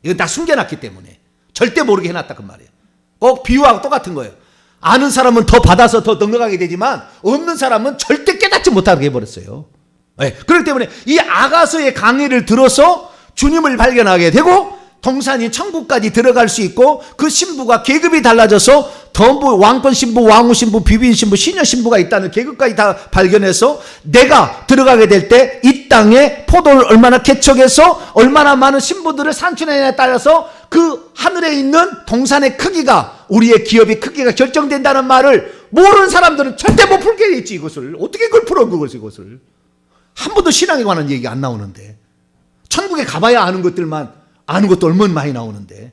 이건 다 숨겨놨기 때문에 절대 모르게 해놨다 그 말이에요. 꼭 비유하고 똑같은 거예요. 아는 사람은 더 받아서 더 넉넉하게 되지만 없는 사람은 절대 깨닫지 못하게 해버렸어요. 네. 그렇기 때문에 이 아가서의 강의를 들어서 주님을 발견하게 되고 동산인 천국까지 들어갈 수 있고, 그 신부가 계급이 달라져서 덤부, 왕권 신부, 왕후 신부, 비빈 신부, 시녀 신부가 있다는 계급까지 다 발견해서 내가 들어가게 될 때 이 땅에 포도를 얼마나 개척해서 얼마나 많은 신부들을 산출해내냐에 따라서 그 하늘에 있는 동산의 크기가, 우리의 기업의 크기가 결정된다는 말을 모르는 사람들은 절대 못 풀게 돼 있지. 이것을 어떻게 그걸 풀어, 이것을 한 번도 신앙에 관한 얘기가 안 나오는데, 천국에 가봐야 아는 것들만, 아는 것도 얼마나 많이 나오는데.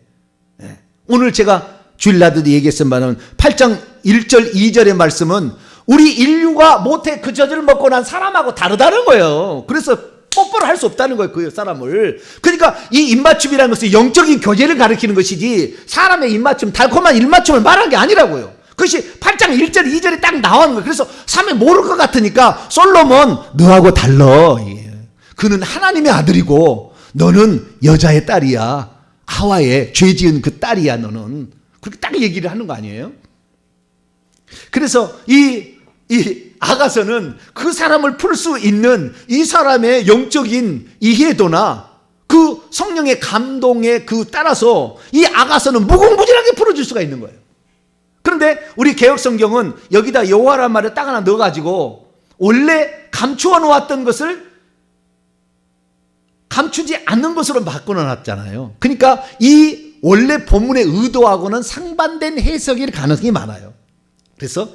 예. 오늘 제가 주일날도 얘기했던 바는 8장 1절 2절의 말씀은 우리 인류가 모태 그 젖을 먹고 난 사람하고 다르다는 거예요. 그래서 뽀뽀를 할 수 없다는 거예요, 그 사람을. 그러니까 이 입맞춤이라는 것은 영적인 교제를 가리키는 것이지 사람의 입맞춤, 달콤한 입맞춤을 말한 게 아니라고요. 그것이 8장 1절 2절에 딱 나오는 거예요. 그래서 사람이 모를 것 같으니까 솔로몬 너하고 달라. 그는 하나님의 아들이고 너는 여자의 딸이야. 하와의 죄 지은 그 딸이야 너는. 그렇게 딱 얘기를 하는 거 아니에요? 그래서 이 아가서는 그 사람을 풀 수 있는 이 사람의 영적인 이해도나 그 성령의 감동에 그 따라서 이 아가서는 무궁무진하게 풀어줄 수가 있는 거예요. 그런데 우리 개혁성경은 여기다 여호와란 말을 딱 하나 넣어가지고 원래 감추어 놓았던 것을 감추지 않는 것으로 바꿔놨잖아요. 그러니까 이 원래 본문의 의도하고는 상반된 해석일 가능성이 많아요. 그래서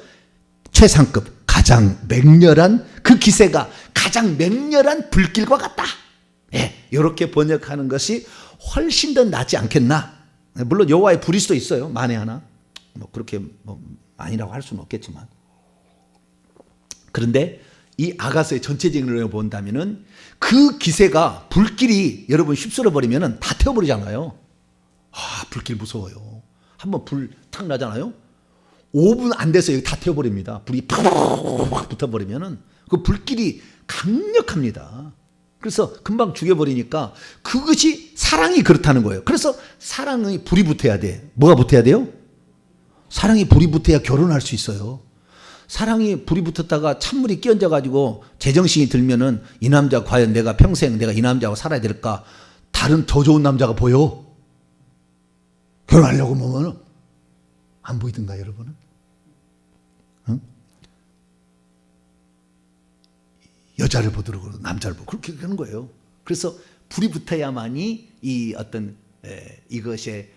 최상급, 가장 맹렬한 그 기세가 가장 맹렬한 불길과 같다. 예, 이렇게 번역하는 것이 훨씬 더 낫지 않겠나. 물론 여호와의 불일 수도 있어요. 만에 하나. 뭐 그렇게 뭐 아니라고 할 수는 없겠지만. 그런데 이 아가서의 전체적인 내용을 본다면은 그 기세가, 불길이 여러분 휩쓸어 버리면은 다 태워버리잖아요. 아, 불길 무서워요. 한번 불 탁 나잖아요. 5분 안 돼서 여기 다 태워버립니다. 불이 팍 붙어버리면은 그 불길이 강력합니다. 그래서 금방 죽여버리니까 그것이 사랑이 그렇다는 거예요. 그래서 사랑이 불이 붙어야 돼. 뭐가 붙어야 돼요? 사랑이 불이 붙어야 결혼할 수 있어요. 사랑이 불이 붙었다가 찬물이 끼얹어가지고 제정신이 들면은 이 남자 과연 내가 평생 내가 이 남자하고 살아야 될까? 다른 더 좋은 남자가 보여? 결혼하려고 보면은 안 보이던가 여러분은? 응? 여자를 보도록 남자를 보고 그렇게 하는 거예요. 그래서 불이 붙어야만이 이 어떤 이것의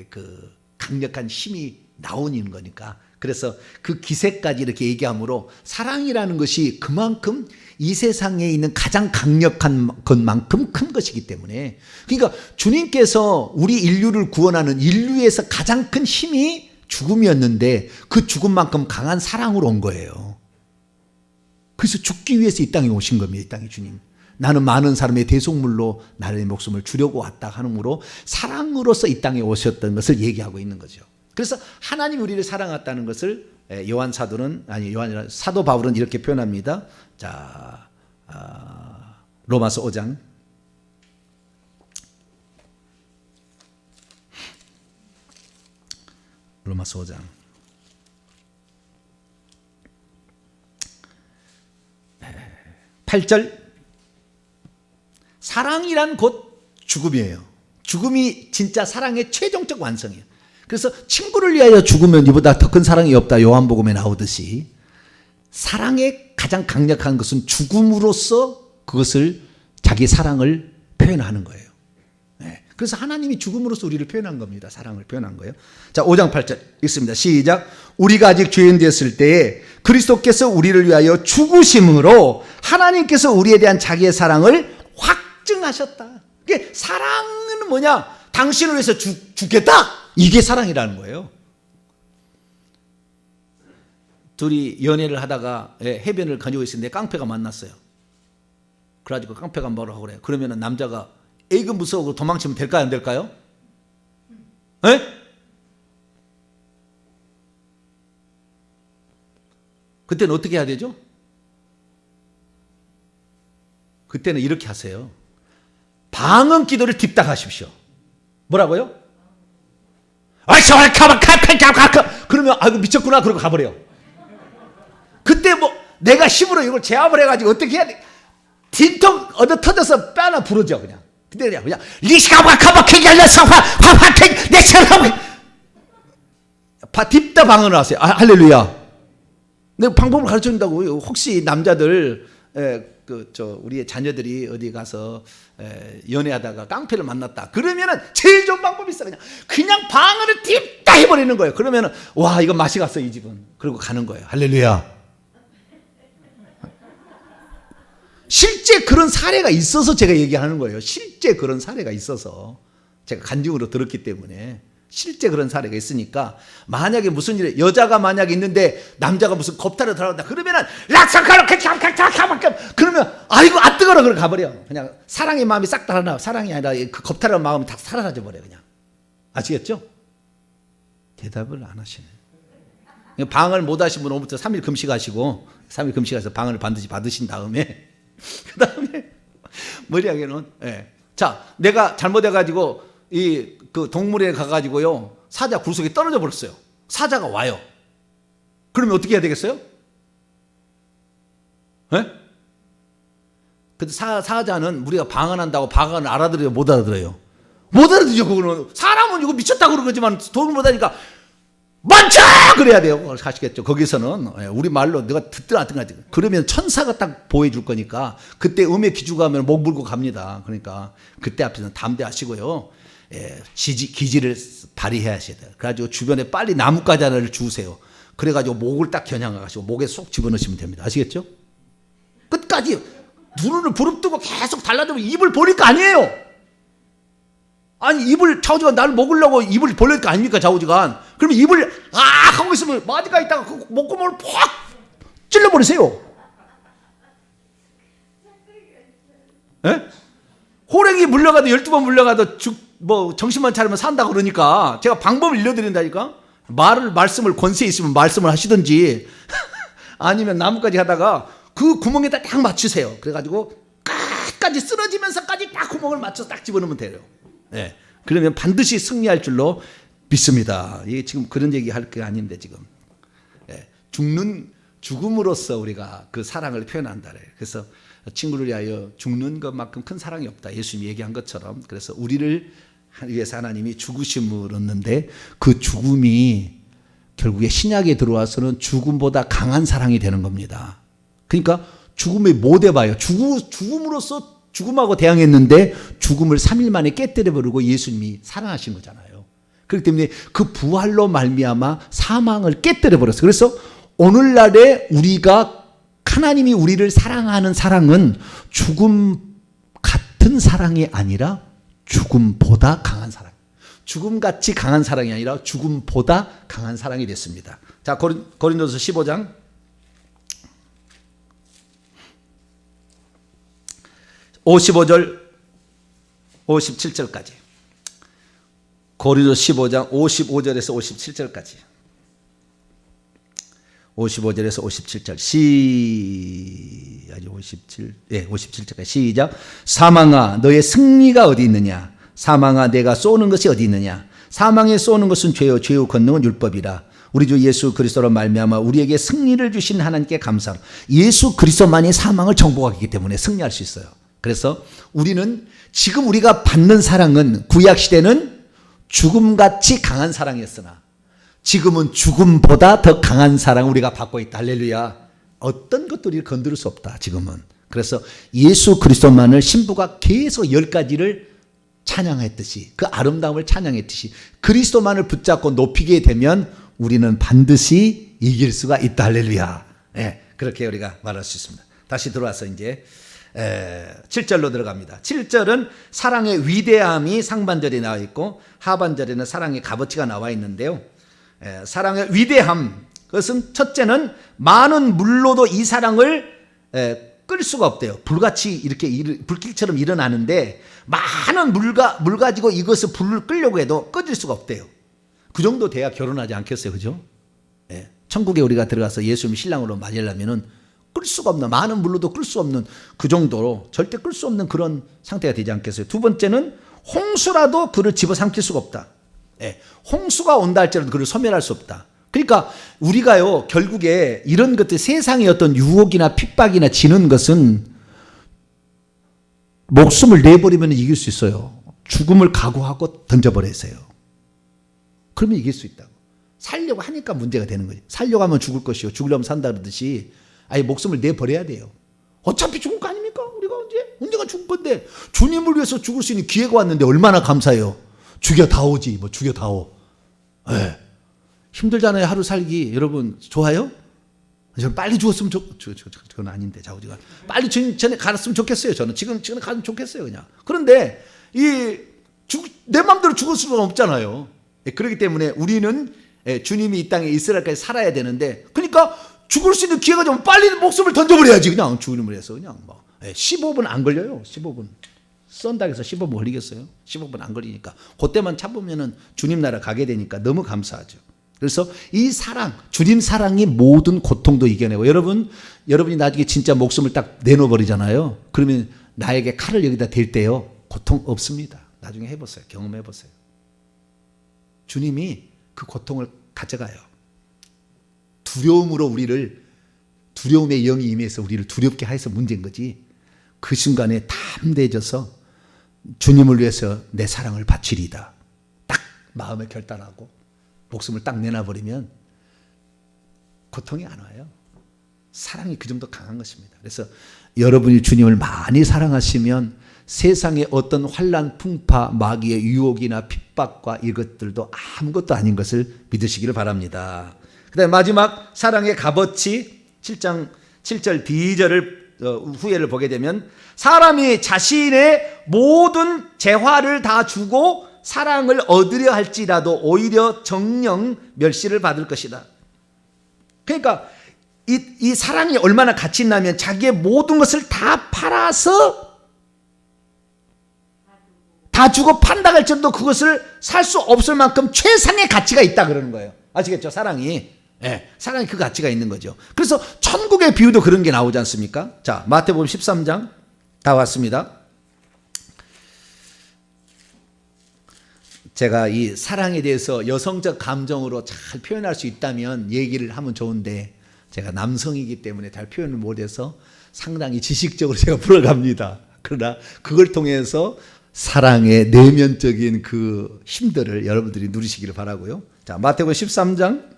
그 강력한 힘이 나오는 거니까. 그래서 그 기세까지 이렇게 얘기하므로 사랑이라는 것이 그만큼 이 세상에 있는 가장 강력한 것만큼 큰 것이기 때문에, 그러니까 주님께서 우리 인류를 구원하는 인류에서 가장 큰 힘이 죽음이었는데 그 죽음만큼 강한 사랑으로 온 거예요. 그래서 죽기 위해서 이 땅에 오신 겁니다. 이 땅에 주님. 나는 많은 사람의 대속물로 나의 목숨을 주려고 왔다 하므로 사랑으로서 이 땅에 오셨던 것을 얘기하고 있는 거죠. 그래서 하나님 우리를 사랑했다는 것을 요한 사도는, 아니 요한 사도 바울은 이렇게 표현합니다. 자, 로마서 5장. 로마서 5장. 8절. 사랑이란 곧 죽음이에요. 죽음이 진짜 사랑의 최종적 완성이에요. 그래서 친구를 위하여 죽으면 이보다 더 큰 사랑이 없다. 요한복음에 나오듯이 사랑의 가장 강력한 것은 죽음으로써 그것을, 자기 사랑을 표현하는 거예요. 네. 그래서 하나님이 죽음으로써 우리를 표현한 겁니다. 사랑을 표현한 거예요. 자, 5장 8절 읽습니다. 시작. 우리가 아직 죄인 되었을 때에 그리스도께서 우리를 위하여 죽으심으로 하나님께서 우리에 대한 자기의 사랑을 확증하셨다. 이게 사랑은 뭐냐? 당신을 위해서 죽겠다. 이게 사랑이라는 거예요. 둘이 연애를 하다가 해변을 가지고 있었는데 깡패가 만났어요. 그래가지고 깡패가 뭐라고 그래요? 그러면은 남자가 에이그 무서워 도망치면 될까요? 안 될까요? 에? 그때는 어떻게 해야 되죠? 그때는 이렇게 하세요. 방언 기도를 딥닥하십시오. 뭐라고요? 그러면 아이고 미쳤구나 그러고 가버려요. 그때 뭐 내가 힘으로 이걸 제압을 해가지고 어떻게 해야 돼? 딘통 얻어 터져서 뼈 하나 부러져 그냥. 근데 그냥 딥다 방언을 하세요. 할렐루야. 내가 방법을 가르쳐준다고. 혹시 남자들 우리의 자녀들이 어디 가서 연애하다가 깡패를 만났다. 그러면은 제일 좋은 방법이 있어. 그냥 방언을 딥다 해버리는 거예요. 그러면은 와 이거 맛이 갔어 이 집은. 그리고 가는 거예요. 할렐루야. 실제 그런 사례가 있어서 제가 얘기하는 거예요. 실제 그런 사례가 있어서 제가 간증으로 들었기 때문에. 실제 그런 사례가 있으니까 만약에 무슨 일에 여자가 만약에 있는데 남자가 무슨 겁탈을 들어간다 그러면은 그러면 아이고 아 뜨거라 그러 가버려. 그냥 사랑의 마음이 싹 달아나. 사랑이 아니라 그 겁탈한 마음이 다 사라져 버려 그냥. 아시겠죠? 대답을 안 하시네. 방을 못 하신 분은 오늘부터 3일 금식하시고 3일 금식해서 방을 반드시 받으신 다음에 그 다음에 머리하게는 자 내가 잘못해가지고 그 동물에 가가지고요 사자 굴속에 떨어져 버렸어요. 사자가 와요. 그러면 어떻게 해야 되겠어요? 근데 사자는 우리가 방언한다고 방언을 알아들어요? 못 알아들어요? 못 알아들죠. 그거는 사람은 이거 미쳤다고 그러지만 동물보다니까 멈춰! 그래야 돼요. 아시겠죠? 거기서는 우리 말로 내가 듣든 안 듣든 그러면 천사가 딱 보여줄 거니까 그때 음의 기주가 하면 목 물고 갑니다. 그러니까 그때 앞에서는 담대하시고요. 기지를 발휘해야 하셔야 돼요. 그래가지고 주변에 빨리 나뭇가지 하나를 주우세요. 그래가지고 목을 딱 겨냥하시고 목에 쏙 집어넣으시면 됩니다. 아시겠죠? 끝까지 눈을 부릅뜨고 계속 달라들면 입을 벌릴 거 아니에요. 아니 입을 좌우지간 나를 먹으려고 입을 벌릴 거 아닙니까 좌우지간. 그러면 입을 하고 있으면 마디가 있다가 그 목구멍을 퍽 찔러버리세요. 호랭이 물려가도 12번 물려가도 정신만 차리면 산다 그러니까 제가 방법을 알려드린다니까. 말씀을 권세 있으면 말씀을 하시든지 아니면 나뭇가지 하다가 그 구멍에다 딱 맞추세요. 그래가지고 끝까지 쓰러지면서까지 딱 구멍을 맞춰서 딱 집어넣으면 돼요. 그러면 반드시 승리할 줄로 믿습니다. 이게 지금 그런 얘기 할 게 아닌데 지금 죽음으로써 우리가 그 사랑을 표현한다. 그래서 친구를 위하여 죽는 것만큼 큰 사랑이 없다. 예수님이 얘기한 것처럼. 그래서 우리를 위해서 하나님이 죽으심을 얻는데 그 죽음이 결국에 신약에 들어와서는 죽음보다 강한 사랑이 되는 겁니다. 그러니까 죽음이 못 해봐요. 죽음으로써 죽음하고 대항했는데 죽음을 3일 만에 깨뜨려버리고 예수님이 사랑하신 거잖아요. 그렇기 때문에 그 부활로 말미암아 사망을 깨뜨려버렸어요. 그래서 오늘날에 우리가 하나님이 우리를 사랑하는 사랑은 죽음 같은 사랑이 아니라 죽음보다 강한 사랑. 죽음같이 강한 사랑이 아니라 죽음보다 강한 사랑이 됐습니다. 자, 고린도서 15장 55절 57절까지. 고린도서 15장 55절에서 57절까지. 55절에서 57절 57절까지 시작. 사망아 너의 승리가 어디 있느냐? 사망아 내가 쏘는 것이 어디 있느냐? 사망에 쏘는 것은 죄요 죄의 권능은 율법이라. 우리 주 예수 그리스도로 말미암아 우리에게 승리를 주신 하나님께 감사합니다. 예수 그리스도만이 사망을 정복하기 때문에 승리할 수 있어요. 그래서 우리는 지금 우리가 받는 사랑은 구약 시대는 죽음같이 강한 사랑이었으나 지금은 죽음보다 더 강한 사랑을 우리가 받고 있다. 할렐루야. 어떤 것들이 건드릴 수 없다. 지금은. 그래서 예수 그리스도만을 신부가 계속 10가지를 찬양했듯이 그 아름다움을 찬양했듯이 그리스도만을 붙잡고 높이게 되면 우리는 반드시 이길 수가 있다. 할렐루야. 그렇게 우리가 말할 수 있습니다. 다시 들어와서 이제 7절로 들어갑니다. 7절은 사랑의 위대함이 상반절에 나와 있고 하반절에는 사랑의 값어치가 나와 있는데요. 사랑의 위대함, 그것은 첫째는 많은 물로도 이 사랑을 끌 수가 없대요. 불같이 이렇게 불길처럼 일어나는데 많은 물 가지고 이것을 불을 끌려고 해도 꺼질 수가 없대요. 그 정도 돼야 결혼하지 않겠어요, 그죠? 천국에 우리가 들어가서 예수님 신랑으로 맞이하려면은 끌 수가 없는, 많은 물로도 끌 수 없는 그 정도로 절대 끌 수 없는 그런 상태가 되지 않겠어요. 두 번째는 홍수라도 그를 집어삼킬 수가 없다. 예, 홍수가 온다 할지라도 그를 소멸할 수 없다. 그러니까 우리가요, 결국에 이런 것들, 세상의 어떤 유혹이나 핍박이나 지는 것은 목숨을 내버리면 이길 수 있어요. 죽음을 각오하고 던져버리세요. 그러면 이길 수 있다고. 살려고 하니까 문제가 되는 거지. 살려고 하면 죽을 것이요, 죽으려면 산다 그러듯이 아예 목숨을 내버려야 돼요. 어차피 죽을 거 아닙니까? 우리가 언젠가 죽을 건데 주님을 위해서 죽을 수 있는 기회가 왔는데 얼마나 감사해요. 죽여다오지 뭐 죽여다오. 네. 힘들잖아요, 하루 살기. 여러분 좋아요? 저는 빨리 죽었으면 그건 아닌데 자우지가 빨리 전에 갔으면 좋겠어요. 저는 지금 가면 좋겠어요 그냥. 그런데 내 마음대로 죽을 수는 없잖아요. 그렇기 때문에 우리는 주님이 이 땅에 이스라엘까지 살아야 되는데, 그러니까 죽을 수 있는 기회가 좀 빨리 목숨을 던져버려야지. 그냥 주님을 해서 그냥 뭐 15분 안 걸려요. 15분 썬닥에서 15분 걸리겠어요? 15분 안 걸리니까 그때만 참으면은 주님 나라 가게 되니까 너무 감사하죠. 그래서 이 사랑, 주님 사랑이 모든 고통도 이겨내고, 여러분이 나중에 진짜 목숨을 딱 내놓아버리잖아요. 그러면 나에게 칼을 여기다 댈 때요, 고통 없습니다. 나중에 해보세요. 경험해보세요. 주님이 그 고통을 가져가요. 두려움의 영이 임해서 우리를 두렵게 해서 문제인 거지. 그 순간에 담대해져서 주님을 위해서 내 사랑을 바치리다. 딱 마음에 결단하고 목숨을 딱 내놔버리면 고통이 안 와요. 사랑이 그 정도 강한 것입니다. 그래서 여러분이 주님을 많이 사랑하시면 세상의 어떤 환난, 풍파, 마귀의 유혹이나 핍박과 이것들도 아무것도 아닌 것을 믿으시기를 바랍니다. 그 다음에 마지막 사랑의 값어치 7장 7절 B절을 후예를 보게 되면, 사람이 자신의 모든 재화를 다 주고 사랑을 얻으려 할지라도 오히려 정령 멸시를 받을 것이다. 그러니까 이 사랑이 얼마나 가치 있냐면 자기의 모든 것을 다 팔아서 다 주고 판다 할지라도 그것을 살 수 없을 만큼 최상의 가치가 있다 그러는 거예요. 아시겠죠? 사랑이. 네, 사랑이 그 가치가 있는 거죠. 그래서 천국의 비유도 그런 게 나오지 않습니까? 자, 마태복음 13장 다 왔습니다. 제가 이 사랑에 대해서 여성적 감정으로 잘 표현할 수 있다면 얘기를 하면 좋은데, 제가 남성이기 때문에 잘 표현을 못해서 상당히 지식적으로 제가 풀어갑니다. 그러나 그걸 통해서 사랑의 내면적인 그 힘들을 여러분들이 누리시기를 바라고요. 자, 마태복음 13장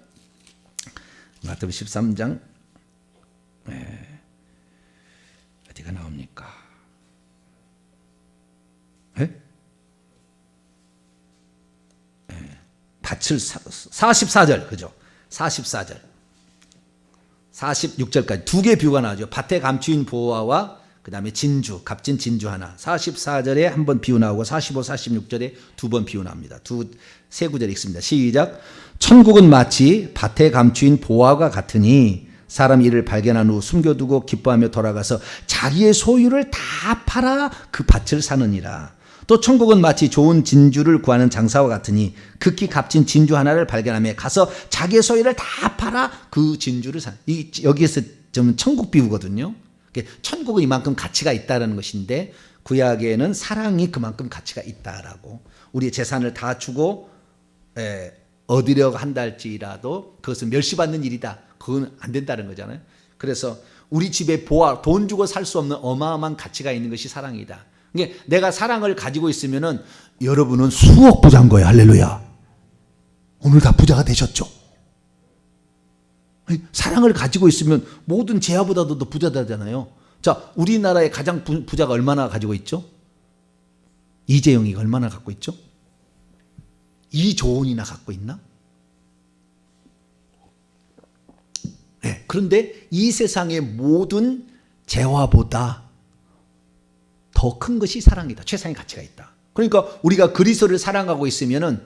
어디가 나옵니까? 밭을 44절, 그죠? 44절 46절까지 두 개 비유가 나오죠. 밭에 감추인 보화와 그 다음에 진주, 값진 진주 하나. 44절에 한 번 비유 나오고 45, 46절에 두 번 비유 나옵니다. 세 구절 읽습니다. 시작. 천국은 마치 밭에 감추인 보화가 같으니 사람 이를 발견한 후 숨겨두고 기뻐하며 돌아가서 자기의 소유를 다 팔아 그 밭을 사느니라. 또 천국은 마치 좋은 진주를 구하는 장사와 같으니 극히 값진 진주 하나를 발견하며 가서 자기의 소유를 다 팔아 그 진주를 사. 여기에서 좀 천국 비유거든요. 천국은 이만큼 가치가 있다는 것인데, 구약에는 사랑이 그만큼 가치가 있다라고. 우리의 재산을 다 주고 얻으려고 한다 할지라도 그것은 멸시받는 일이다. 그건 안 된다는 거잖아요. 그래서 우리 집에 보화, 돈 주고 살 수 없는 어마어마한 가치가 있는 것이 사랑이다. 그러니까 내가 사랑을 가지고 있으면은 여러분은 수억 부자인 거예요. 할렐루야. 오늘 다 부자가 되셨죠? 사랑을 가지고 있으면 모든 재화보다도 더 부자다잖아요. 자, 우리나라의 가장 부자가 얼마나 가지고 있죠? 이재용이가 얼마나 갖고 있죠? 이조은이나 갖고 있나? 네, 그런데 이 세상의 모든 재화보다 더 큰 것이 사랑이다. 최상의 가치가 있다. 그러니까 우리가 그리스도를 사랑하고 있으면은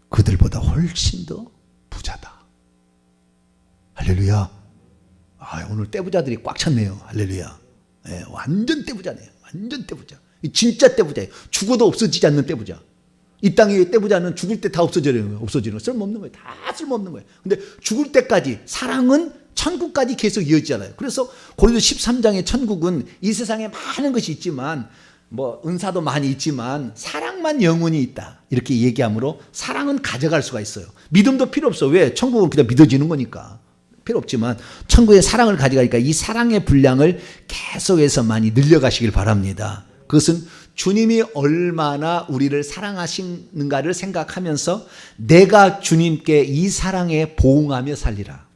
그들보다 훨씬 더 부자다. 할렐루야. 오늘 떼부자들이 꽉 찼네요. 할렐루야. 완전 떼부자네요. 완전 떼부자. 진짜 떼부자예요. 죽어도 없어지지 않는 떼부자. 이 땅에 떼보자는 죽을 때 다 없어지는 거예요. 없어지는 거예요. 쓸모없는 거예요. 다 쓸모없는 거예요. 근데 죽을 때까지 사랑은 천국까지 계속 이어지잖아요. 그래서 고린도 13장의 천국은 이 세상에 많은 것이 있지만 뭐 은사도 많이 있지만 사랑만 영원히 있다. 이렇게 얘기하므로 사랑은 가져갈 수가 있어요. 믿음도 필요 없어. 왜? 천국은 그냥 믿어지는 거니까. 필요 없지만 천국의 사랑을 가져가니까 이 사랑의 분량을 계속해서 많이 늘려가시길 바랍니다. 그것은 주님이 얼마나 우리를 사랑하시는가를 생각하면서 내가 주님께 이 사랑에 보응하며 살리라.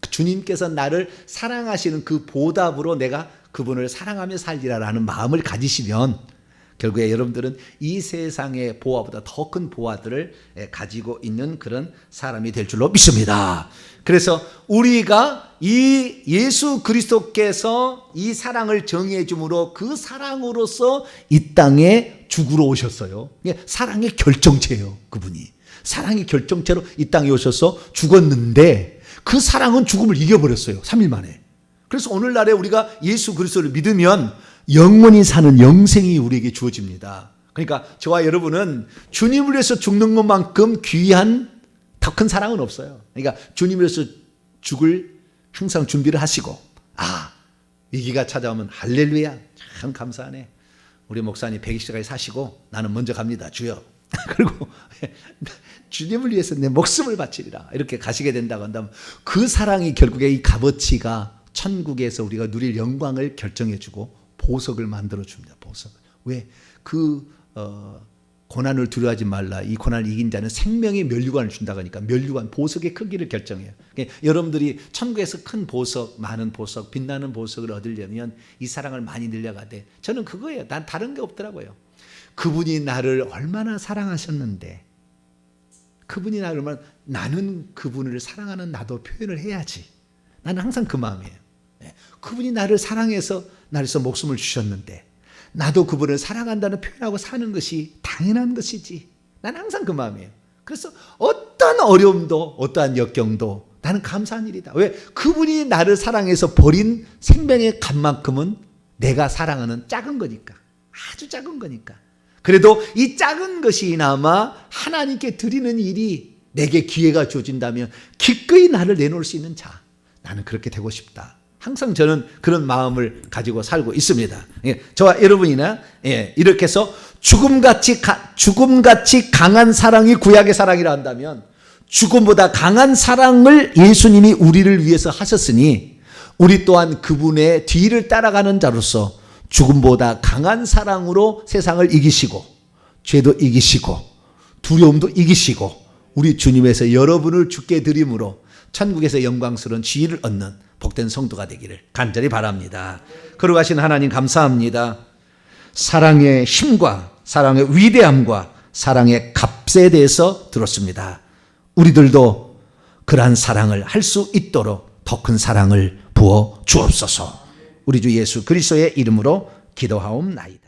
주님께서 나를 사랑하시는 그 보답으로 내가 그분을 사랑하며 살리라라는 마음을 가지시면 결국에 여러분들은 이 세상의 보화보다 더 큰 보화들을 가지고 있는 그런 사람이 될 줄로 믿습니다. 그래서 우리가 이 예수 그리스도께서 이 사랑을 정의해 줌으로 그 사랑으로서 이 땅에 죽으러 오셨어요. 사랑의 결정체예요. 그분이 사랑의 결정체로 이 땅에 오셔서 죽었는데 그 사랑은 죽음을 이겨버렸어요. 3일 만에. 그래서 오늘날에 우리가 예수 그리스도를 믿으면 영원히 사는 영생이 우리에게 주어집니다. 그러니까 저와 여러분은 주님을 위해서 죽는 것만큼 귀한 더 큰 사랑은 없어요. 그러니까 주님을 위해서 죽을 항상 준비를 하시고 위기가 찾아오면 할렐루야 참 감사하네. 우리 목사님 120세까지 사시고 나는 먼저 갑니다. 주여. 그리고 주님을 위해서 내 목숨을 바치리라 이렇게 가시게 된다고 한다면 그 사랑이 결국에 이 값어치가 천국에서 우리가 누릴 영광을 결정해 주고 보석을 만들어 줍니다. 보석을. 왜? 고난을 두려워하지 말라. 이 고난을 이긴 자는 생명의 면류관을 준다고 하니까 면류관, 보석의 크기를 결정해요. 그러니까 여러분들이 천국에서 큰 보석, 많은 보석, 빛나는 보석을 얻으려면 이 사랑을 많이 늘려가되 저는 그거예요. 난 다른 게 없더라고요. 그분이 나를 얼마나 사랑하셨는데 그분이 나를 얼마나 나는 그분을 사랑하는 나도 표현을 해야지. 나는 항상 그 마음이에요. 그분이 나를 사랑해서 나에서 목숨을 주셨는데 나도 그분을 사랑한다는 표현하고 사는 것이 당연한 것이지. 나는 항상 그 마음이에요. 그래서 어떤 어려움도 어떠한 역경도 나는 감사한 일이다. 왜? 그분이 나를 사랑해서 버린 생명의 값만큼은 내가 사랑하는 작은 거니까. 아주 작은 거니까. 그래도 이 작은 것이나마 하나님께 드리는 일이 내게 기회가 주어진다면 기꺼이 나를 내놓을 수 있는 자. 나는 그렇게 되고 싶다. 항상 저는 그런 마음을 가지고 살고 있습니다. 저와 여러분이나 이렇게 해서 죽음같이 강한 사랑이 구약의 사랑이라 한다면 죽음보다 강한 사랑을 예수님이 우리를 위해서 하셨으니 우리 또한 그분의 뒤를 따라가는 자로서 죽음보다 강한 사랑으로 세상을 이기시고 죄도 이기시고 두려움도 이기시고 우리 주님에서 여러분을 죽게 드림으로 천국에서 영광스러운 지위를 얻는 복된 성도가 되기를 간절히 바랍니다. 걸어가신 하나님 감사합니다. 사랑의 힘과 사랑의 위대함과 사랑의 값에 대해서 들었습니다. 우리들도 그러한 사랑을 할 수 있도록 더 큰 사랑을 부어 주옵소서. 우리 주 예수 그리스도의 이름으로 기도하옵나이다.